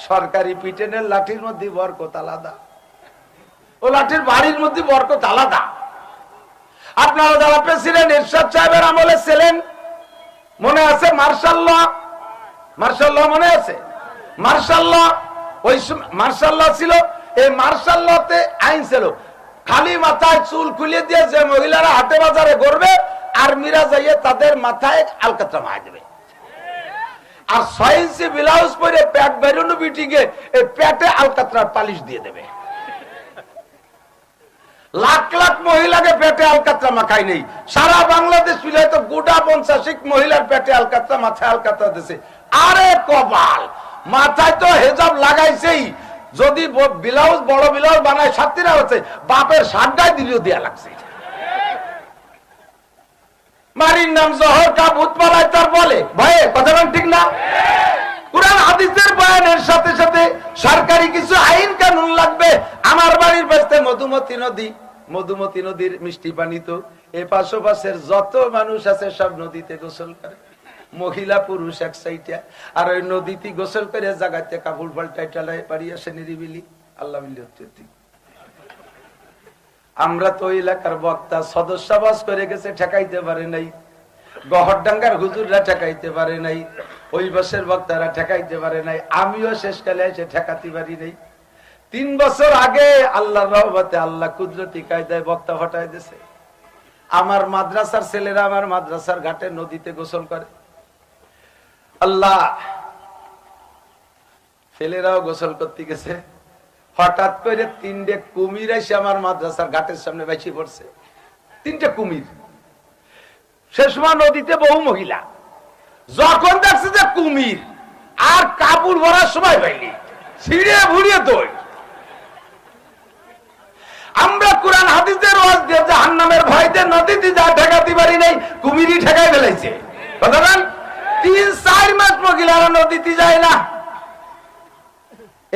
সরকারি পিটেনের লাঠির মধ্যে বরকত আলাদা, ও লাঠির বাড়ির মধ্যে বরকত আলাদা। আপনারা যারা প্রেসিডেন্ট এরশাদ সাহেবের আমলে ছিলেন, মনে আছে মার্শাল্লাহ? মার্শাল্লাহ মনে আছে? মার্শাল্লাহ, ওই মার্শাল্লাহ ছিল। এই মার্শাল্লাহতে আইন ছিল খালি মাথায় চুল খুলে দিয়ে যে মহিলারা হাটে বাজারে ঘুরবে, আর্মিরা যাইয়ে তাদের মাথায় আলকাতরা মার দেবে। আর 6 ইঞ্চি ব্লাউজ পরে প্যাট বেরোনো বিটিকে এই প্যাটে আলকাতরার পালিশ দিয়ে দেবে। লাখ লাখ মহিলাকে পেটে আলকাতরা মাখাই নেই। সারা বাংলাদেশ মিলে তো গোটা 50 মহিলার পেটে আলকাতরা, মাথায় আলকাতরা দিছে। আরে কপাল, মাথায় তো হেজাব লাগাইছেই, যদি ব্লাউজ বড় ব্লাউজ বানায় সাতটিরা হচ্ছে, বাপের সাতটাই দিলেও দেয়া লাগছে। মারির নাম জহর কা ভূত পালায় তার বলে ভয়ে, কথা ঠিক না? কুরআন হাদিসের বয়ানের সাথে সাথে সরকারি কিছু আইন কানুন লাগবে। আমার বাড়ির পাশে মধুমতি নদী, মধুমতি নদীর মিষ্টি পানি তো এ পাশের যত মানুষ আছে সব নদীতে গোসল করে, মহিলা পুরুষ এক সাইডে। আর ওই নদীতে গোসল করে জায়গাতে কাপড় পাল্টায় টালায় বাড়ি আসে নিরিবিলি। আল্লাহ মিলি হচ্ছে। আমরা তো এলাকার বক্তা সদস্যবাস করে গেছে, ঠেকাইতে পারে নাই। গহরডাঙ্গার হুজুররা ঠেকাইতে পারে নাই, ওই বছর বক্তারা ঠেকাইতে পারে নাই, আমিও শেষকালে এসে ঠেকাতে পারি নাই। 3 বছর আগে আল্লাহর রহমতে আল্লাহ কুদরতি কায়দায় বক্তা হটাই দিয়েছে। আমার মাদ্রাসার ছেলেরা আমার মাদ্রাসার ঘাটে নদীতে গোসল করে। আল্লাহ, ছেলেরাও গোসল করতে গেছে, হঠাৎ করে 3টে কুমির এসে আমার মাদ্রাসার ঘাটের সামনে বেশি পড়ছে। 3টে কুমির। সে সময় নদীতে বহু মহিলা, যখন দেখছে যে কুমির আর কাপড় ভরার সময় পাইনি, ছিঁড়ে ভুড়িয়ে দৌড়। আমরা কোরআন হাদিসের ওয়াজ দিয়ে জাহান্নামের ভয়তে নদীতে যা ঠেকাতে পারি নাই, কুমিরই ঠেকাই ফেলাইছে। কথা বলেন, 3-4 মাস মহিলারা নদীতে যায় না।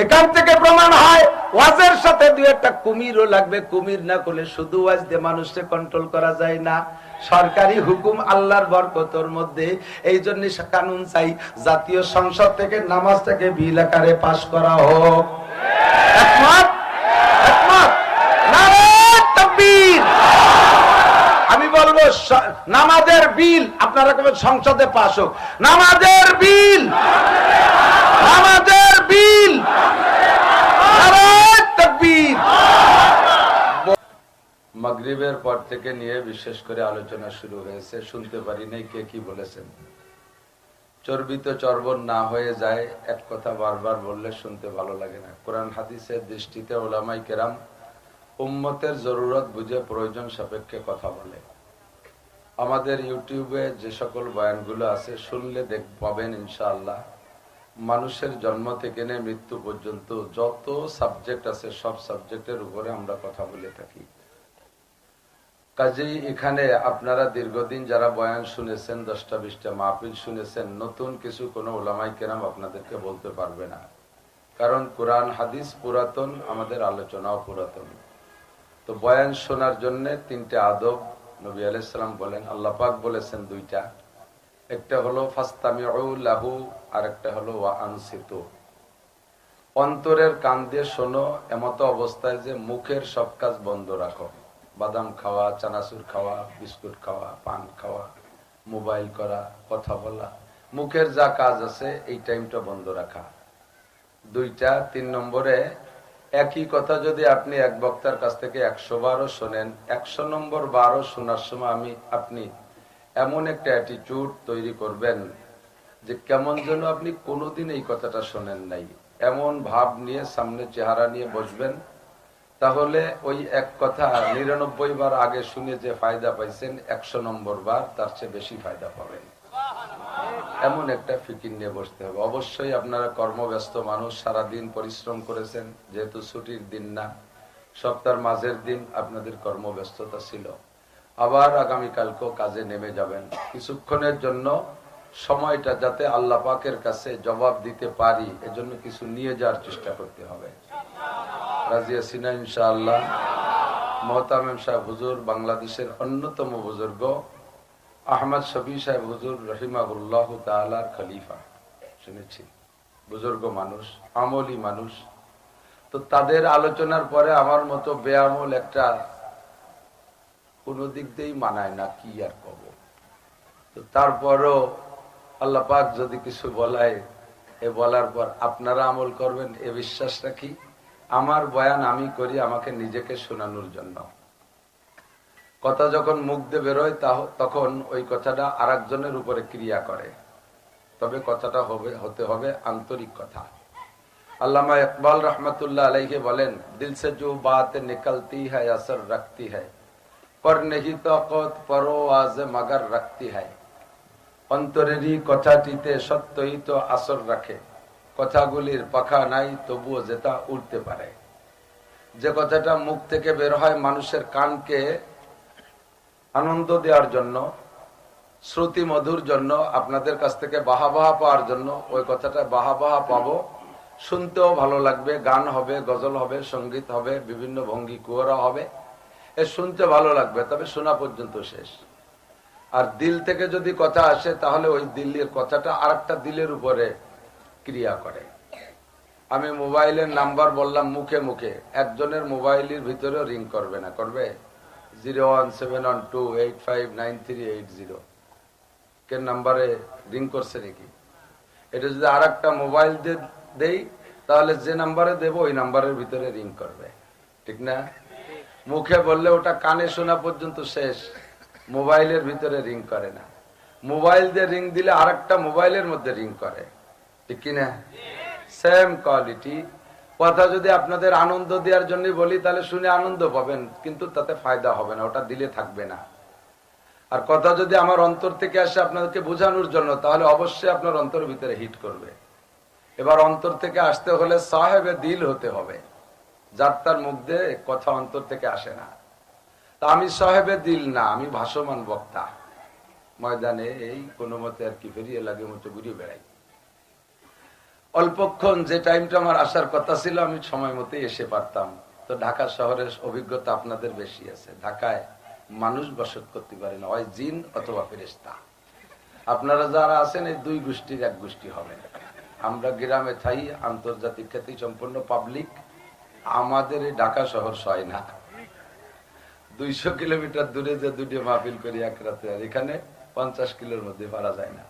এখান থেকে প্রমাণ হয় ওয়াজের সাথে 2-1টা কুমিরও লাগবে। কুমির না করলে শুধু ওয়াজ দিয়ে মানুষকে কন্ট্রোল করা যায় না। সরকারি হুকুম আল্লাহর বরকতের মধ্যে, এই জন্য কানুন চাই জাতীয় সংসদ থেকে নামাজটাকে বিল আকারে পাস করা হোক। একমত? একমত? নারে তাকবীর। আমি বলবো নামাজের বিল আপনারা কবে সংসদে পাস হোক। নামাজের বিল, নামাজের বিল। মাগরিবের পর থেকে নিয়ে বিশেষ করে আলোচনা শুরু হয়েছে, শুনতে পারি নাই কে কি বলেছেন। চর্বিত চর্বণ না হয়ে যায়, এক কথা বারবার বললে শুনতে ভালো লাগে না। কোরআন হাদিসের দৃষ্টিতে ওলামাই কেরাম উম্মতের জরুরত বুঝে প্রয়োজন সাপেক্ষে কথা বলে। আমাদের ইউটিউবে যে সকল বয়ানগুলো আছে শুনলে পাবেন ইনশাআল্লাহ, মানুষের জন্ম থেকে নিয়ে মৃত্যু পর্যন্ত যত সাবজেক্ট আছে সব সাবজেক্টের উপরে আমরা কথা বলে থাকি। কাজেই এখানে আপনারা দীর্ঘদিন যারা বয়ান শুনেছেন, 10টা-20টা মাহফিল শুনেছেন, নতুন কিছু কোনো উলামাই কেরাম আপনাদেরকে বলতে পারবে না। কারণ কোরআন হাদিস পুরাতন, আমাদের আলোচনাও পুরাতন। তো বয়ান শোনার জন্য 3টে আদব নবী আলাইহিস সালাম বলেন, আল্লাহ পাক বলেছেন 2টা। একটা হলো ফাস্তামিউ লাহু, আর একটা হলো ওয়া আনসিতু। অন্তরের কান দিয়ে শোনো, এমত অবস্থায় যে মুখের সব কাজ বন্ধ রাখো। বাদাম খাওয়া, চানাচুর খাওয়া, বিস্কুট খাওয়া, পান খাওয়া, মোবাইল করা, কথা বলা, মুখের যা কাজ আছে এই টাইমটা বন্ধ রাখা। 2টা। 3 নম্বরে একই কথা যদি আপনি এক বক্তার কাছ থেকে 100 বারও শোনেন, 100 নম্বর বারও শোনার সময় আপনি এমন একটা অ্যাটিটিউড তৈরি করবেন যে কেমন যেন আপনি কোনোদিন এই কথাটা শোনেন নাই, এমন ভাব নিয়ে সামনে চেহারা নিয়ে বসবেন। তাহলে ওই এক কথা 99 বার আগে শুনে যে ফায়দা পাইছেন, 100 নম্বর বার তার চেয়ে বেশি ফায়দা পাবেন। এমন একটা ফিকির নিয়ে বসতে হবে। অবশ্যই আপনারা কর্মব্যস্ত মানুষ, সারাদিন পরিশ্রম করেছেন, যেহেতু ছুটির দিন না, সপ্তাহের মাঝের দিন আপনাদের কর্মব্যস্ততা ছিল। আবার আগামীকালকেও কাজে নেমে যাবেন। কিছুক্ষণের জন্য সময়টা যাতে আল্লাহ পাকের কাছে জবাব দিতে পারি, এজন্য কিছু নিয়ে যাওয়ার চেষ্টা করতে হবে। রাজি আছি না ইনশাআল্লাহ? মোহতামিম সাহেব হুজুর, বাংলাদেশের অন্যতম বুজুর্গ আহমদ শফি সাহেব হুজুর রহিমাহুল্লাহ তাআলার খলিফা, শুনেছি। বুজুর্গ মানুষ, আমলি মানুষ। তো তাদের আলোচনার পরে আমার মতো বেআমল একটা কোনো দিক দিয়েই মানায় না, কি আর কব। তো তারপরও আল্লাহ পাক যদি কিছু বলায়, এ বলার পর আপনারা আমল করবেন এ বিশ্বাস রাখি। আমার বয়ান আমি করি আমাকে নিজেকে শোনানোর জন্য। কথা যখন মুখ দিয়ে বেরোয় তখন ওই কথাটা আরেকজনের উপরে ক্রিয়া করে, তবে কথাটা হতে হবে আন্তরিক কথা। আল্লামা ইকবাল রহমতুল্লাহ আলাইহি বলেন, দিল সে जो बात निकलती है असर रखती है पर नहीं ताकत परवाज मगर रखती है। অন্তরেরই কথাটিতে সত্যই তো আসর রাখে, কথাগুলির পাখা নাই তবুও যেটা উড়তে পারে। যে কথাটা মুখ থেকে বের হয় মানুষের কানকে আনন্দ দেওয়ার জন্য, শ্রুতি মধুর জন্য, আপনাদের কাছ থেকে বাহবা পাওয়ার জন্য, ওই কথাটা বাহবা পাবো, শুনতেও ভালো লাগবে, গান হবে, গজল হবে, সঙ্গীত হবে, বিভিন্ন ভঙ্গি কুয়ারা হবে, এ শুনতে ভালো লাগবে, তবে শোনা পর্যন্ত শেষ। আর দিল থেকে যদি কথা আসে তাহলে ওই দিলের কথাটা আরেকটা দিলের উপরে ক্রিয়া করে। আমি মোবাইলের নাম্বার বললাম মুখে মুখে, একজনের মোবাইলের ভিতরেও রিং করবে না, করবে 01712859380 কে নাম্বারে রিং করছে নাকি? এটা যদি আর একটা মোবাইল দেই তাহলে যে নাম্বারে দেব ওই নাম্বারের ভিতরে রিং করবে, ঠিক না? মুখে বললে ওটা কানে শোনা পর্যন্ত শেষ, মোবাইলের ভিতরে রিং করে না। মোবাইল দিয়ে রিং দিলে আর একটা মোবাইলের মধ্যে রিং করে, ঠিক কিনা? সেম কোয়ালিটি কথা। যদি আপনাদের আনন্দ দেওয়ার জন্য বলি তাহলে শুনে আনন্দ পাবেন, কিন্তু তাতে ফায়দা হবে না, ওটা দিলে থাকবে না। আর কথা যদি আমার অন্তর থেকে আসে আপনাদেরকে বোঝানোর জন্য, তাহলে অবশ্যই আপনার অন্তরের ভিতরে হিট করবে। এবার অন্তর থেকে আসতে হলে সাহেবে দিল হতে হবে, যার তার মুখ দিয়ে কথা অন্তর থেকে আসে না। তা আমি সাহেবে দিল না, আমি ভাসমান বক্তা। ময়দানে এই কোনো মতে আর কি ফেরিয়ে লাগে মতো ঘুরিয়ে বেড়াই। অল্পক্ষণ যে টাইমটা আমার আসার কথা ছিল আমি সময় মতো এসে পারতাম। তো ঢাকা শহরের অভিজ্ঞতা আপনাদের বেশি আছে। ঢাকায় মানুষ বসত করতে পারে না, হয় জিন অথবা ফেরেশতা। আপনারা যারা আছেন এই দুই গোষ্ঠীর এক গোষ্ঠী হবে। আমরা গ্রামে থাই, আন্তর্জাতিক খ্যাতি সম্পন্ন পাবলিক, আমাদের এই ঢাকা শহর সয় না। 200 কিলোমিটার দূরে যে দুটি মাহফিল করি এক রাতে, আর এখানে 50 কিলোর মধ্যে পারা যায় না।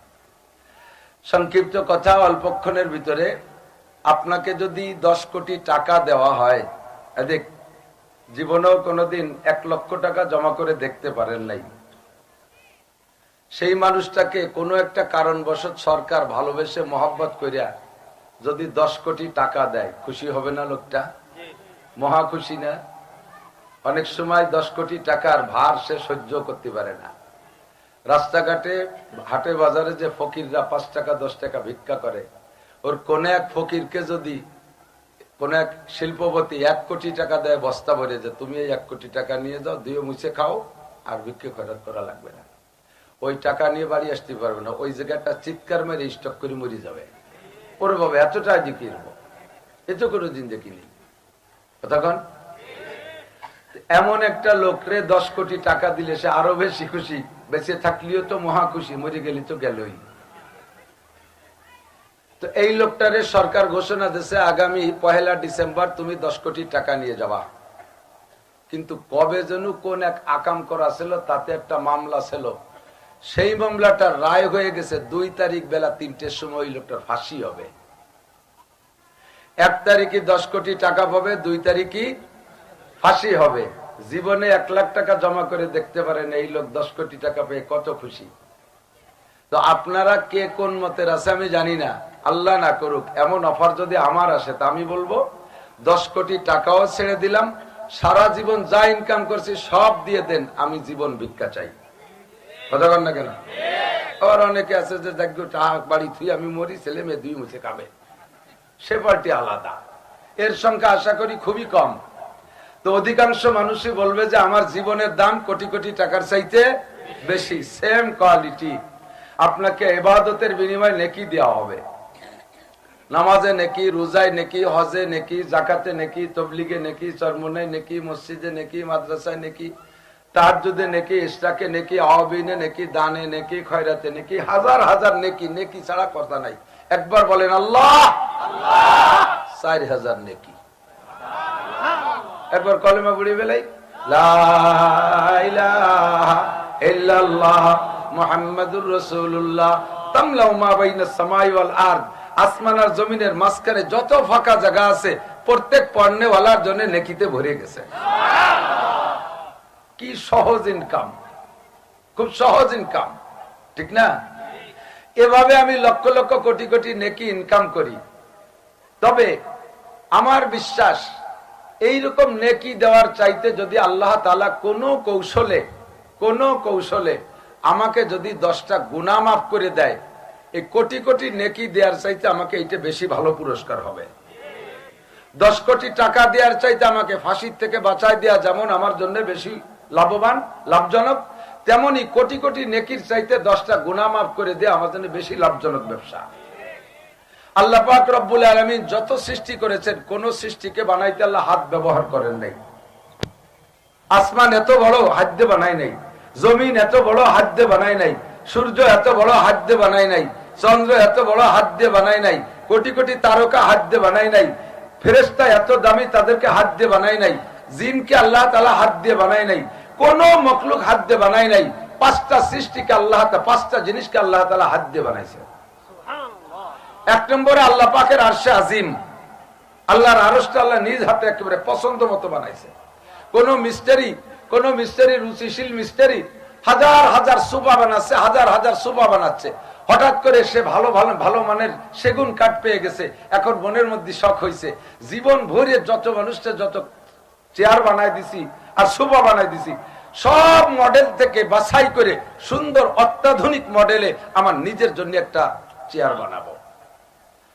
সংক্ষিপ্ত কথা, অল্পক্ষণের ভিতরে আপনাকে যদি 10 কোটি টাকা দেওয়া হয়, দেখ জীবনেও কোনোদিন 1 লক্ষ টাকা জমা করে দেখতে পারেন নাই, সেই মানুষটাকে কোনো একটা কারণবশত সরকার ভালোবেসে মহব্বত করিয়া যদি 10 কোটি টাকা দেয়, খুশি হবে না লোকটা? মহা খুশি না? অনেক সময় 10 কোটি টাকার ভার সে সহ্য করতে পারে না। রাস্তাঘাটে হাটে বাজারে যে ফকিররা 5 টাকা 10 টাকা ভিক্ষা করে, ওর কোন এক ফকিরকে যদি কোন এক শিল্পপতি 1 কোটি টাকা দেয় বস্তা ভরে, যে তুমি এই 1 কোটি টাকা নিয়ে যাও, দিয়ে মুছে খাও, আর ভিক্ষে খরচ করা লাগবে না, ওই টাকা নিয়ে বাড়ি আসতে পারবে না, ওই জায়গাটা চিৎকার মেরে স্টক করে মরে যাবে। ওরে বাবা এতটা জিকির, এত কোনো দিন দেখিনি। তখন এমন একটা লোকরে 10 কোটি টাকা দিলে সে আরো বেশি খুশি, বেঁচে থাকলেও তো মহা খুশি, মরে গেলে তো গেলই। তো এই লোকটারে সরকার ঘোষণা দিয়েছে আগামী 1 ডিসেম্বর তুমি 10 কোটি টাকা নিয়ে যাবা। কিন্তু কবে যেন কোন এক আকাম করা ছিল, তাতে একটা মামলা ছিল, সেই মামলাটা রায় হয়ে গেছে 2 তারিখ বেলা 3টের সময় ওই লোকটার ফাঁসি হবে। 1 তারিখে 10 কোটি টাকা পাবে, 2 তারিখে ফাঁসি হবে। জীবনে 1 লাখ টাকা জমা করে দেখতে পারেন এই লোক 10 কোটি টাকা পেয়ে কত খুশি। তো আপনারা কে কোন মতের আছে আমি জানি না, আল্লাহ না করুক এমন অফার যদি আমার আসে, তা আমি বলবো 10 কোটি টাকাও ছেড়ে দিলাম, সারা জীবন যা ইনকাম করছি সব দিয়ে দেন, আমি জীবন ভিক্ষা চাই। কথা বল না কেন? আবার অনেকে আছে যে দেখো টাকা বাড়ি থুই আমি মরি, ছেলে মেয়ে 2 মুছে খাবে, সে পার্টি আলাদা। এর সংখ্যা আশা করি খুবই কম। তো অধিকাংশ মানুষই বলবে যে আমার জীবনের দাম কোটি কোটি টাকার চাইতে বেশি। সেম কোয়ালিটি আপনাকে ইবাদতের বিনিময়ে নেকি দেওয়া হবে। নামাজে নেকি, রোজায় নেকি, হজে নেকি, জাকাতে নেকি, তবলিগে নেকি, চরমনে নেকি, মসজিদে নেকি, মাদ্রাসায় নেকি, তাহাজ্জুদে নেকি, ইশরাকে নেকি, আওয়াবিনে নেকি, দানে নেকি, খয়রাতে নেকি, হাজার হাজার নেকি। নেকি ছাড়া কথা নাই। একবার বলেন আল্লাহ, 4000 নেকি। একবার কলেমা পড়ে বেলাই লা ইলাহা ইল্লাল্লাহ মুহাম্মাদুর রাসূলুল্লাহ তামলাউ মা বাইনাস সামাই ওয়াল আরদ, আসমান আর জমিনের মাঝখানে যত ফাঁকা জায়গা আছে প্রত্যেক পণ্যওয়ালার জন্য নেকিতে ভরে গেছে। কি সহজ ইনকাম, খুব সহজ ইনকাম, ঠিক না? এভাবে আমি লক্ষ লক্ষ কোটি কোটি নেকি ইনকাম করি। তবে আমার বিশ্বাস এইরকম নেকি দেওয়ার চাইতে যদি আল্লাহ তাআলা কোনো কৌশলে আমাকে যদি 10টা গুনাহ মাফ করে দেয়, এই কোটি কোটি নেকি দেওয়ার চাইতে আমাকে এইটা বেশি ভালো পুরস্কার হবে। 10 কোটি টাকা দেওয়ার চাইতে আমাকে ফাঁসির থেকে বাঁচায় দেওয়া যেমন আমার জন্য বেশি লাভজনক, তেমনি কোটি কোটি নেকির চাইতে 10টা গুনাহ মাফ করে দেওয়া আমার জন্য বেশি লাভজনক ব্যবসা। আল্লাহ পাক রব্বুল আলামিন যত সৃষ্টি করেছেন, কোন সৃষ্টিকে বানাইতে আল্লাহ হাত ব্যবহার করেন নাই। আসমান এত বড় হাত দিয়ে বানায় নাই, জমিন এত বড় হাত দিয়ে বানায় নাই, সূর্য এত বড় হাত দিয়ে বানায় নাই, চন্দ্র এত বড় হাত দিয়ে বানায় নাই, কোটি কোটি তারকা হাত দিয়ে বানায় নাই, ফেরেশতা এত দামি তাদেরকে হাত দিয়ে বানায় নাই, জিনকে আল্লাহ তাআলা হাত দিয়ে বানায় নাই, কোন মখলুক হাত দিয়ে বানায় নাই। 5টা সৃষ্টিকে আল্লাহ, 5টা জিনিসকে আল্লাহ তাআলা হাত দিয়ে বানাইছে। 1 নম্বরে আল্লাহ পাকের আরশে আজিম, আল্লাহর আরশটা আল্লাহ নিজ হাতে একেবারে পছন্দ মতো বানাইছে। কোন মিস্ত্রি রুচিশীল মিস্ত্রি হাজার হাজার সোফা বানাচ্ছে, হাজার হাজার সোফা বানাচ্ছে, হঠাৎ করে সে ভালো মানের সেগুন কাঠ পেয়ে গেছে। এখন মনের মধ্যে শখ হয়েছে, জীবন ভরে যত মানুষটা যত চেয়ার বানাই দিছি আর সোফা বানাই দিছি, সব মডেল থেকে বাছাই করে সুন্দর অত্যাধুনিক মডেলে আমার নিজের জন্য একটা চেয়ার বানাবো।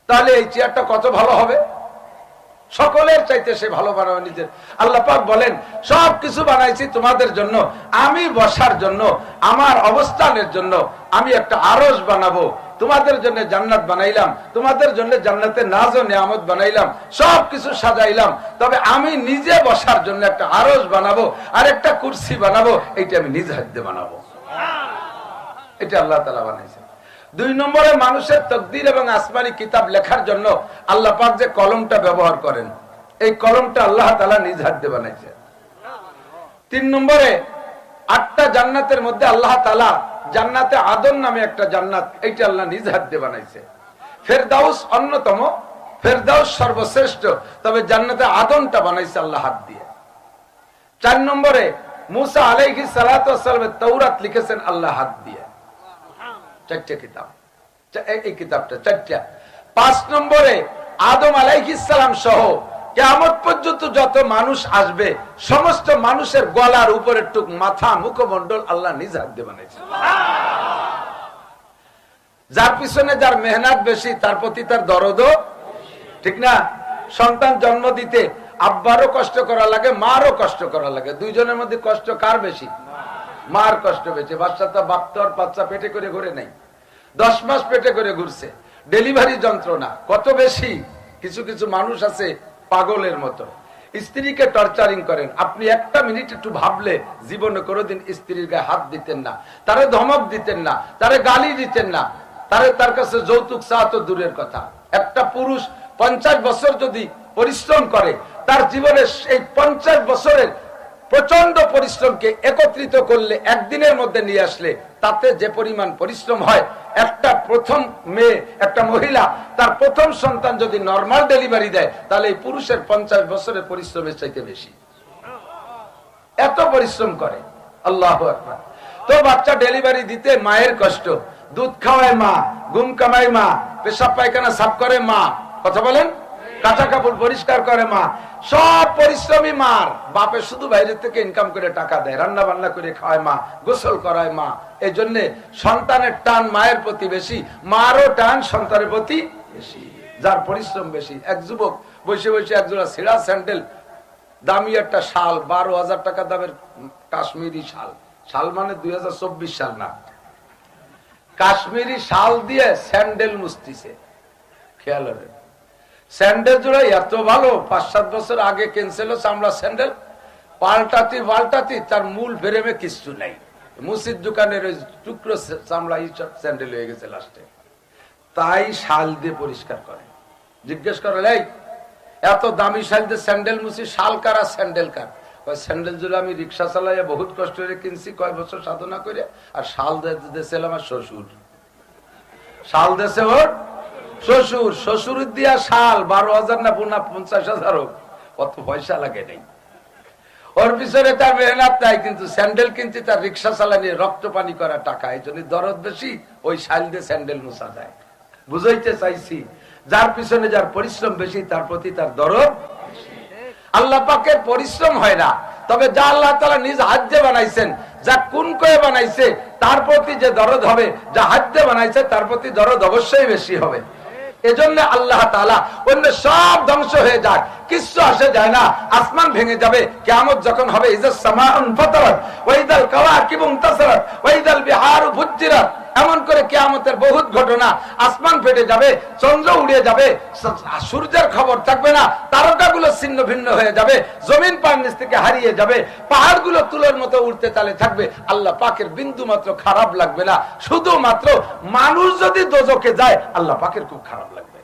তাহলে এই চেয়ারটা কত ভালো হবে, সকলের চাইতে সে ভালো বানাবে নিজের। আল্লাহ পাক বলেন সবকিছু বানাইছি তোমাদের জন্য, আমি বসার জন্য, আমার অবস্থানের জন্য। আমি একটা আরশ বানাবো, তোমাদের জন্য জান্নাত বানাইলাম, তোমাদের জন্য জান্নাতে নাজ ও নিয়ামত বানাইলাম, সবকিছু সাজাইলাম। তবে আমি নিজে বসার জন্য একটা আরশ বানাবো আর একটা কুরসি বানাবো, এইটা আমি নিজ হাতে বানাবো। এটা আল্লাহ তাআলা বানাইছে। 2 নম্বরে মানুষের তাকদীর এবং আসমানি কিতাব লেখার জন্য আল্লাহ পাক যে কলমটা ব্যবহার করেন, এই কলমটা আল্লাহ তাআলা নিজ হাতে বানাইছে। 3 নম্বরে 8টা জান্নাতের মধ্যে আল্লাহ তাআলা জান্নাতে আদন নামে একটা জান্নাত, এইটা আল্লাহ নিজ হাতে বানাইছে। ফেরদাউস অন্যতম, ফেরদাউস সর্বশ্রেষ্ঠ, তবে জান্নাতে আদনটা বানাইছে আল্লাহ হাত দিয়ে। 4 নম্বরে মুসা আলাইহিস সালাতু ওয়াস সালামের তাওরাত লিখেছেন আল্লাহ হাত দিয়ে। 4টা কিতাব, এই কিতাবটা 4টা। 5 নম্বরে আদম আলাইহিস সালাম সহ কিয়ামত পর্যন্ত যত মানুষ আসবে, সমস্ত মানুষের গলার উপরের টুক মাথা মুখমণ্ডল আল্লাহ নিজ হাত দিয়ে বানাইছে। যার পিছনে যার মেহনত বেশি, তার প্রতি তার দরদও, ঠিক না? সন্তান জন্ম দিতে আব্বারও কষ্ট করা লাগে, মারও কষ্ট করা লাগে। 2 জনের মধ্যে কষ্ট কার বেশি? মার কষ্ট বেশি। বাচ্চা তো বাপ তো আর বাচ্চা পেটে করে ঘুরে নাই, 10 মাস পেটে করে ঘুরছে। ডেলিভারি যন্ত্রণা কত বেশি। কিছু কিছু মানুষ আছে পাগলের মতো, স্ত্রীকে টর্চারিং করেন। আপনি একটা মিনিট একটু ভাবলে জীবনে কোনোদিন স্ত্রীর গায়ে হাত দিতেন না, তারে ধমক দিতেন না, তারে গালি দিতেন না, তার কাছে যৌতুক চাওয়া তো দূরের কথা। একটা পুরুষ 50 বছর যদি পরিশ্রম করে, তার জীবনে এই 50 বছরের প্রচন্ড পরিশ্রমকে একত্রিত করলে, একদিনের মধ্যে নিয়ে আসলে, তাতে যে পরিমাণ পরিশ্রম হয়, একটা প্রথম মেয়ে, একটা মহিলা তার প্রথম সন্তান যদি নরমাল ডেলিভারি দেয়, তাহলে এই পুরুষের 50 বছরের পরিশ্রমের চাইতে বেশি। এত পরিশ্রম করে। আল্লাহু আকবার। তো বাচ্চা ডেলিভারি দিতে মায়ের কষ্ট, দুধ খাওয়ায় মা, ঘুম কামায় মা, পেশাব পায়খানা সাফ করে মা, কথা বলেন, কাঁচা কাপড় পরিষ্কার করে মা, সব পরিশ্রমী মার। বাপে শুধু বাইরে থেকে ইনকাম করে টাকা দেয়, রান্না বান্না করে খাওয়ায় মা, গোসল করায় মা। এই জন্য সন্তানের টান মায়ের প্রতি বেশি, মারও টান সন্তানের প্রতি বেশি, যার পরিশ্রম বেশি। এক যুবক বসে বসে একজোড়া ছেঁড়া স্যান্ডেল, দামি একটা শাল, 12,000 টাকা দামের কাশ্মীরি শাল, শাল মানে 2024 সাল না, কাশ্মীরি শাল দিয়ে স্যান্ডেল মুছতিছে। খেয়াল হবে, স্যান্ডেল জোড়া এত ভালো, 5-7 বছর আগে কিনছিল চামড়া স্যান্ডেল, পাল্টাতি তার মূল ফ্রেমে কিছু নাই। মুসিদ দোকানের ওই টুকরো চামড়া স্যান্ডেল হয়ে গেছে লাস্টে। তাই শাল দিয়ে পরিষ্কার করে। জিজ্ঞেস করেন, এই এত দামি শাল দিয়ে স্যান্ডেল মুছি, শাল কার আর স্যান্ডেল কার? স্যান্ডেল জুড়ে আমি রিক্সা চালাইয়া বহুত কষ্ট করে কিনছি, কয় বছর সাধনা করে। আর শাল দেশে আমার শ্বশুর, শাল দেশে ওর শ্বশুর, শ্বশুর দিয়া শাল 12,000 না 50,000 হোক, কত পয়সা লাগে নাই। ওর পিছনে তার মেহনত নাই, কিন্তু স্যান্ডেল কিনছি তার রিক্সা চালানি রক্ত পানি করা টাকা, এই জন্য দরদ বেশি। ওই শাল দিয়ে স্যান্ডেল মুছা যায়। বুঝাইতে চাইছি, যার পিছনে যার পরিশ্রম বেশি তার প্রতি তার দরদ। আল্লাহ পাকের পরিশ্রম হয় না, তবে যা আল্লাহ তাআলা নিজ হাত দিয়ে বানাইছেন, যা কুন করে বানাইছে তার প্রতি যে দরদ হবে, যা হাত দিয়ে বানাইছে তার প্রতি দরদ অবশ্যই বেশি হবে। এজন্য আল্লাহ তাআলা অন্য সব ধ্বংস হয়ে যায়, কিছু আসে যায় না। আসমান ভেঙে যাবে, কিয়ামত যখন হবে, ইজাস সামাউন ফাতারাত ওয়া ইদাল কাওয়াকিবু ইনতাসারাত ওয়া ইদাল বিহারু ফুজ্জিরাত, এমন করে কিয়ামতের বহুত ঘটনা। আসমান ফেটে যাবে, চন্দ্র উড়ে যাবে, সূর্যের খবর থাকবে না, তারকাগুলো ছিন্ন ভিন্ন হয়ে যাবে, জমিন পানির নিচ থেকে হারিয়ে যাবে, পাহাড়গুলো তুলোর মতো উড়তে চালে থাকবে। আল্লাহ পাকের বিন্দু মাত্র খারাপ লাগবে না। শুধুমাত্র মানুষ যদি দোজখে যায়, আল্লাহ পাকের খুব খারাপ লাগবে,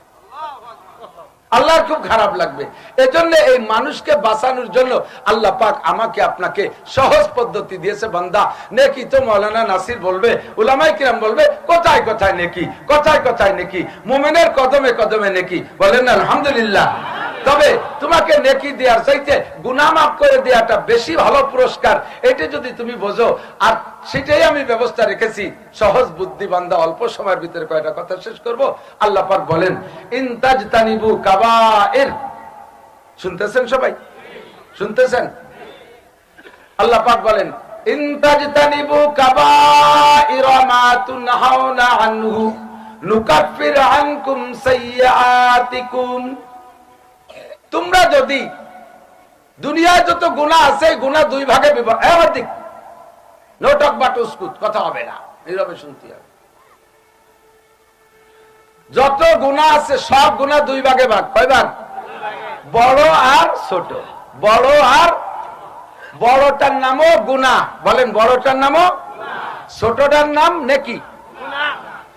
আল্লাহর খুব খারাপ লাগবে। এজন্য এই মানুষকে বাঁচানোর জন্য আল্লাহ পাক আমাকে আপনাকে সহজ পদ্ধতি দিয়েছে। বান্দা, নেকি তো মাওলানা নাসির বলবে, উলামায়ে কিরাম বলবে, কোথায় কোথায় নেকি, কোথায় কোথায় নেকি, মুমিনের কদমে কদমে নেকি, বলেন না আলহামদুলিল্লাহ। তবে তোমাকে নেকি দেওয়ার চাইতে গুনাহ মাফ করে দেওয়াটা বেশি ভালো পুরস্কার, এটা যদি তুমি বোঝো। আর সেটাই আমি ব্যবস্থা রেখেছি। সহজ বুদ্ধি বান্দা, অল্প সময়ের ভিতরে কয়টা কথা শেষ করব। আল্লাহ পাক বলেন, ইনতাজতানিবু কাবাইর। শুনতেছেন সবাই? শুনতেছেন? আল্লাহ পাক বলেন, ইনতাজতানিবু কাবাইর মা তুনহাউনা আনহু নুকাফির আনকুম সাইয়্যাতিকুম। তোমরা যদি দুনিয়ায় যত গুনাহ আছে, গুনাহ দুই ভাগে বিভক্ত। নোটক বাটুসকুত, কথা হবে না, নীরবে শুনতে হবে। যত গুনাহ আছে সব গুনাহ দুই ভাগে ভাগ। কয় ভাগ? বড় আর ছোট। বড় আর, বড়টার নামও গুনাহ, বলেন বড়টার নামও, ছোটটার নাম নেকি।